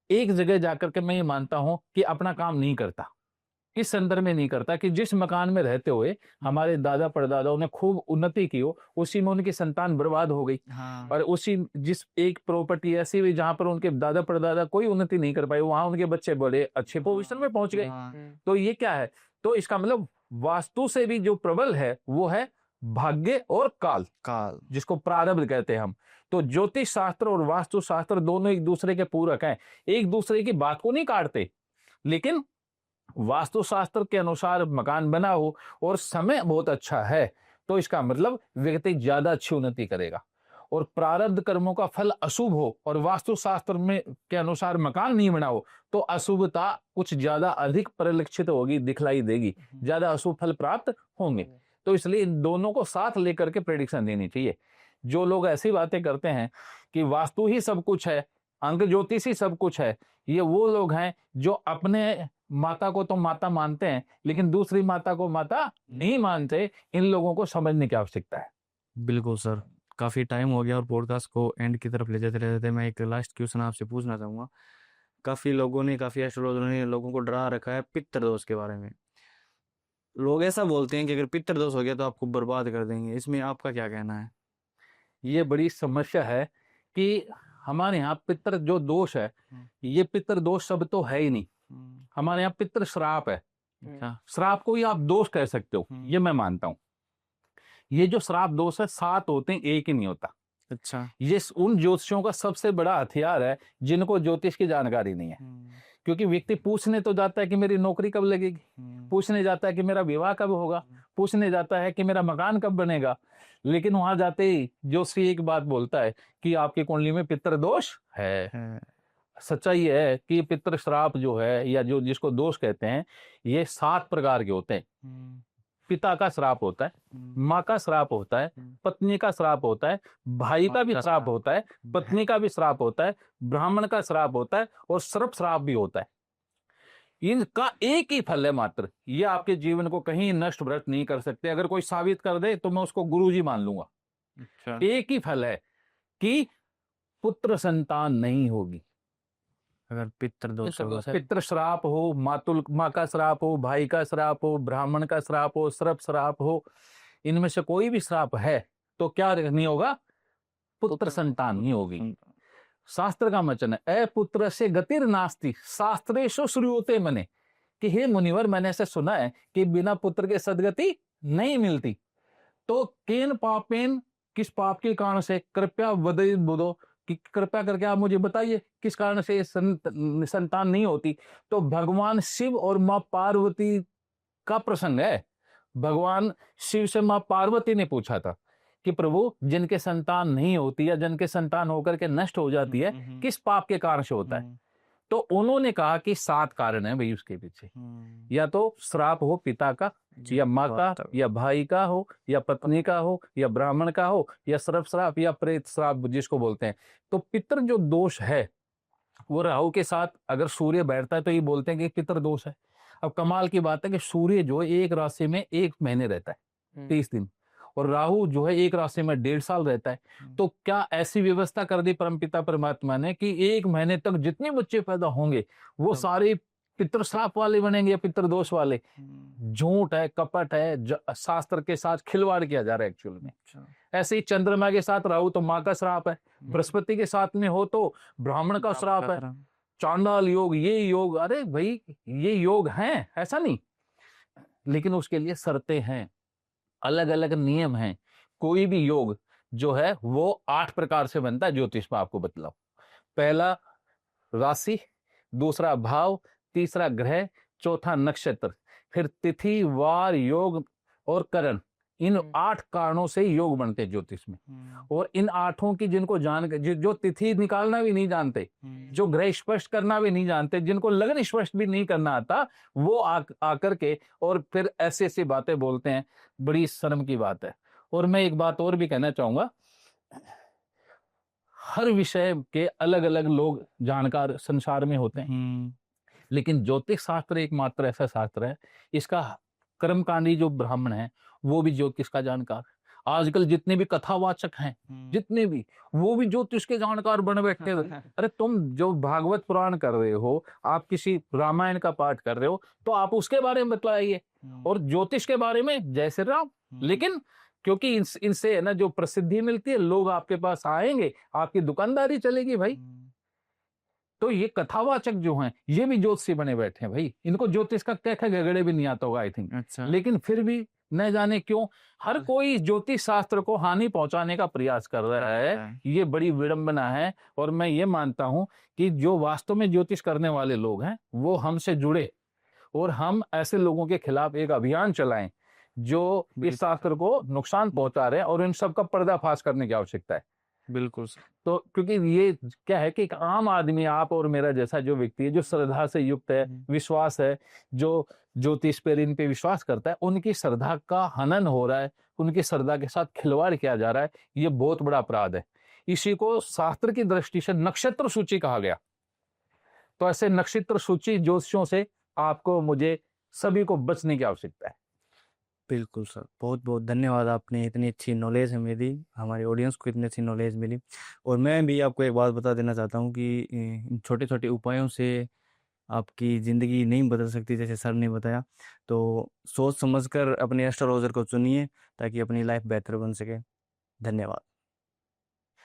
एक जगह जाकर के मैं ये मानता हूं कि अपना काम नहीं करता। इस संदर्भ में नहीं करता कि जिस मकान में रहते हुए हमारे दादा परदादाओं ने खूब उन्नति की हो, उसी में उनकी संतान बर्बाद हो गई। और उसी जिस एक प्रॉपर्टी ऐसी हुई जहां पर उनके दादा परदादा कोई उन्नति नहीं कर पाए, वहां उनके बच्चे बड़े अच्छे पोजीशन में पहुंच गए। तो ये क्या है? तो इसका मतलब वास्तु से भी जो प्रबल है वो है भाग्य और काल, जिसको प्रारब्ध कहते हैं हम। तो ज्योतिष शास्त्र और वास्तु शास्त्र दोनों एक दूसरे के पूरक हैं, एक दूसरे की बात को नहीं काटते। लेकिन वास्तुशास्त्र के अनुसार मकान बना हो और समय बहुत अच्छा है, तो इसका मतलब व्यक्ति ज्यादा अच्छी उन्नति करेगा। और प्रारब्ध कर्मों का फल अशुभ हो और वास्तुशास्त्र में के अनुसार मकान नहीं बना हो, तो अशुभता कुछ ज्यादा अधिक परिलक्षित होगी, दिखलाई देगी, ज्यादा अशुभ फल प्राप्त होंगे। तो इसलिए इन दोनों को साथ लेकर के प्रेडिक्शन देनी चाहिए। जो लोग ऐसी बातें करते हैं कि वास्तु ही सब कुछ है, अंक ज्योतिष ही सब कुछ है, ये वो लोग हैं जो अपने माता को तो माता मानते हैं लेकिन दूसरी माता को माता नहीं मानते। इन लोगों को समझने की आवश्यकता है। बिल्कुल सर, काफ़ी टाइम हो गया और पॉडकास्ट को एंड की तरफ ले जाते मैं एक लास्ट क्वेश्चन आपसे पूछना चाहूँगा। काफ़ी लोगों ने, काफ़ी एस्ट्रोलॉजरों ने लोगों को डरा रखा है पितृदोष के बारे में। लोग ऐसा बोलते हैं कि अगर पितृदोष हो गया तो आपको बर्बाद कर देंगे, इसमें आपका क्या कहना है? ये बड़ी समस्या है कि हमारे यहाँ पितृ जो दोष है, ये पितृ दोष सब तो है ही नहीं। हमारे यहाँ पितृ श्राप है। श्राप को ही आप दोष कह सकते हो, ये मैं मानता हूँ। ये जो श्राप दोष है 7 होते हैं, एक ही नहीं होता। अच्छा, ये उन ज्योतिषियों का सबसे बड़ा हथियार है जिनको ज्योतिष की जानकारी नहीं है। क्योंकि व्यक्ति पूछने तो जाता है कि मेरी नौकरी कब लगेगी, पूछने जाता है कि मेरा विवाह कब होगा, पूछने जाता है कि मेरा मकान कब बनेगा, लेकिन वहां जाते ही ज्योतिषी एक बात बोलता है कि आपकी कुंडली में पितृ दोष है। सच्चाई है कि पितृ श्राप जो है या जो जिसको दोष कहते हैं, ये 7 प्रकार के होते हैं। पिता का श्राप होता है, माँ का श्राप होता है, पत्नी का श्राप होता है, भाई का भी श्राप होता है, पत्नी का भी श्राप होता है, ब्राह्मण का श्राप होता है और सर्प श्राप भी होता है। इनका एक ही फल है मात्र, ये आपके जीवन को कहीं नष्ट भ्रष्ट नहीं कर सकते। अगर कोई साबित कर दे तो मैं उसको गुरुजी मान लूंगा। अच्छा, एक ही फल है कि पुत्र संतान नहीं होगी। अगर पितृदोष होगा, पितृ श्राप हो, माँ का श्राप हो, भाई का श्राप हो, ब्राह्मण का श्राप हो, सर्प श्राप हो, इनमें से कोई भी श्राप है तो क्या नहीं होगा? पुत्र संतान नहीं होगी। शास्त्र का वचन है, अपुत्र से गतिर नास्ति शास्त्रेषु श्रूयते मने, कि हे मुनिवर, मैंने ऐसे सुना है कि बिना पुत्र के सदगति नहीं मिलती। तो केन पापेन, किस पाप के कारण से, कृपया वदे बुधो, कि कृपया करके आप मुझे बताइए किस कारण से संतान नहीं होती। तो भगवान शिव और माँ पार्वती का प्रसंग है। भगवान शिव से माँ पार्वती ने पूछा था कि प्रभु, जिनके संतान नहीं होती या जिनके संतान होकर के नष्ट हो जाती है, किस पाप के कारण से होता है? तो उन्होंने कहा कि 7 कारण है भाई उसके पीछे। या तो श्राप हो पिता का, या माँ का, या भाई का हो, या पत्नी का हो, या ब्राह्मण का हो, या सर्प श्राप या प्रेत श्राप जिसको बोलते हैं। तो पितृ जो दोष है वो राहु के साथ अगर सूर्य बैठता है तो ये बोलते हैं कि पितृ दोष है। अब कमाल की बात है कि सूर्य जो एक राशि में 1 महीने रहता है, 30 दिन, और राहु जो है एक राशि में 1.5 साल रहता है। तो क्या ऐसी व्यवस्था कर दी परमपिता परमात्मा ने कि 1 महीने तक जितने बच्चे पैदा होंगे वो सारे पितृ श्राप वाले बनेंगे या पितृ दोष वाले। झूठ है, कपट है, शास्त्र के साथ खिलवाड़ किया जा रहा है एक्चुअल में। ऐसे ही चंद्रमा के साथ राहु तो माँ का श्राप है, बृहस्पति के साथ में हो तो ब्राह्मण का श्राप है, चांडाल योग, ये योग, अरे भाई ये योग हैं, ऐसा नहीं, लेकिन उसके लिए शर्तें हैं, अलग अलग नियम हैं। कोई भी योग जो है वो 8 प्रकार से बनता है, ज्योतिष में आपको बतलाओ। पहला राशि, दूसरा भाव, तीसरा ग्रह, चौथा नक्षत्र, फिर तिथि, वार, योग और करण। इन 8 कारणों से योग बनते हैं ज्योतिष में। और इन 8 की जिनको जो तिथि निकालना भी नहीं जानते, जो ग्रह स्पष्ट करना भी नहीं जानते, जिनको लगन स्पष्ट भी नहीं करना आता, वो आकर के और फिर ऐसी ऐसी बातें बोलते हैं, बड़ी शर्म की बात है। और मैं एक बात और भी कहना चाहूंगा, हर विषय के अलग अलग लोग जानकार संसार में होते हैं, लेकिन ज्योतिष शास्त्र एकमात्र ऐसा शास्त्र है, इसका कर्मकांडी जो ब्राह्मण है वो भी ज्योतिष का जानकार। आजकल जितने भी कथावाचक हैं, जितने भी, वो भी ज्योतिष के जानकार बन बैठे हैं। अरे तुम जो भागवत पुराण कर रहे हो, आप किसी रामायण का पाठ कर रहे हो, तो आप उसके बारे में बतलाइए, और ज्योतिष के बारे में जय श्री राम। लेकिन क्योंकि इनसे है ना जो प्रसिद्धि मिलती है, लोग आपके पास आएंगे, आपकी दुकानदारी चलेगी भाई। तो ये कथावाचक जो हैं, ये भी ज्योतिषी बने बैठे हैं भाई। इनको ज्योतिष का क्या गगड़े भी नहीं आता होगा आई थिंक। अच्छा। लेकिन फिर भी न जाने क्यों हर कोई ज्योतिष शास्त्र को हानि पहुंचाने का प्रयास कर रहा है। ये बड़ी विडंबना है। और मैं ये मानता हूं कि जो वास्तव में ज्योतिष करने वाले लोग हैं वो हमसे जुड़े, और हम ऐसे लोगों के खिलाफ एक अभियान चलाएं जो इस शास्त्र को नुकसान पहुंचा रहे हैं, और इन सब का पर्दाफाश करने की आवश्यकता है। बिल्कुल सर। तो क्योंकि ये क्या है कि एक आम आदमी, आप और मेरा जैसा जो व्यक्ति है, जो श्रद्धा से युक्त है, विश्वास है, जो ज्योतिष पर इन पे विश्वास करता है, उनकी श्रद्धा का हनन हो रहा है, उनकी श्रद्धा के साथ खिलवाड़ किया जा रहा है। ये बहुत बड़ा अपराध है। इसी को शास्त्र की दृष्टि से नक्षत्र सूची कहा गया। तो ऐसे नक्षत्र सूची ज्योतिषों से आपको, मुझे, सभी को बचने की आवश्यकता है। बिल्कुल सर, बहुत बहुत धन्यवाद। आपने इतनी अच्छी नॉलेज हमें दी, हमारे ऑडियंस को इतनी अच्छी नॉलेज मिली। और मैं भी आपको एक बात बता देना चाहता हूँ कि इन छोटे छोटे उपायों से आपकी ज़िंदगी नहीं बदल सकती, जैसे सर ने बताया। तो सोच समझकर अपने एस्ट्रोलॉजर को चुनिए ताकि अपनी लाइफ बेहतर बन सके। धन्यवाद।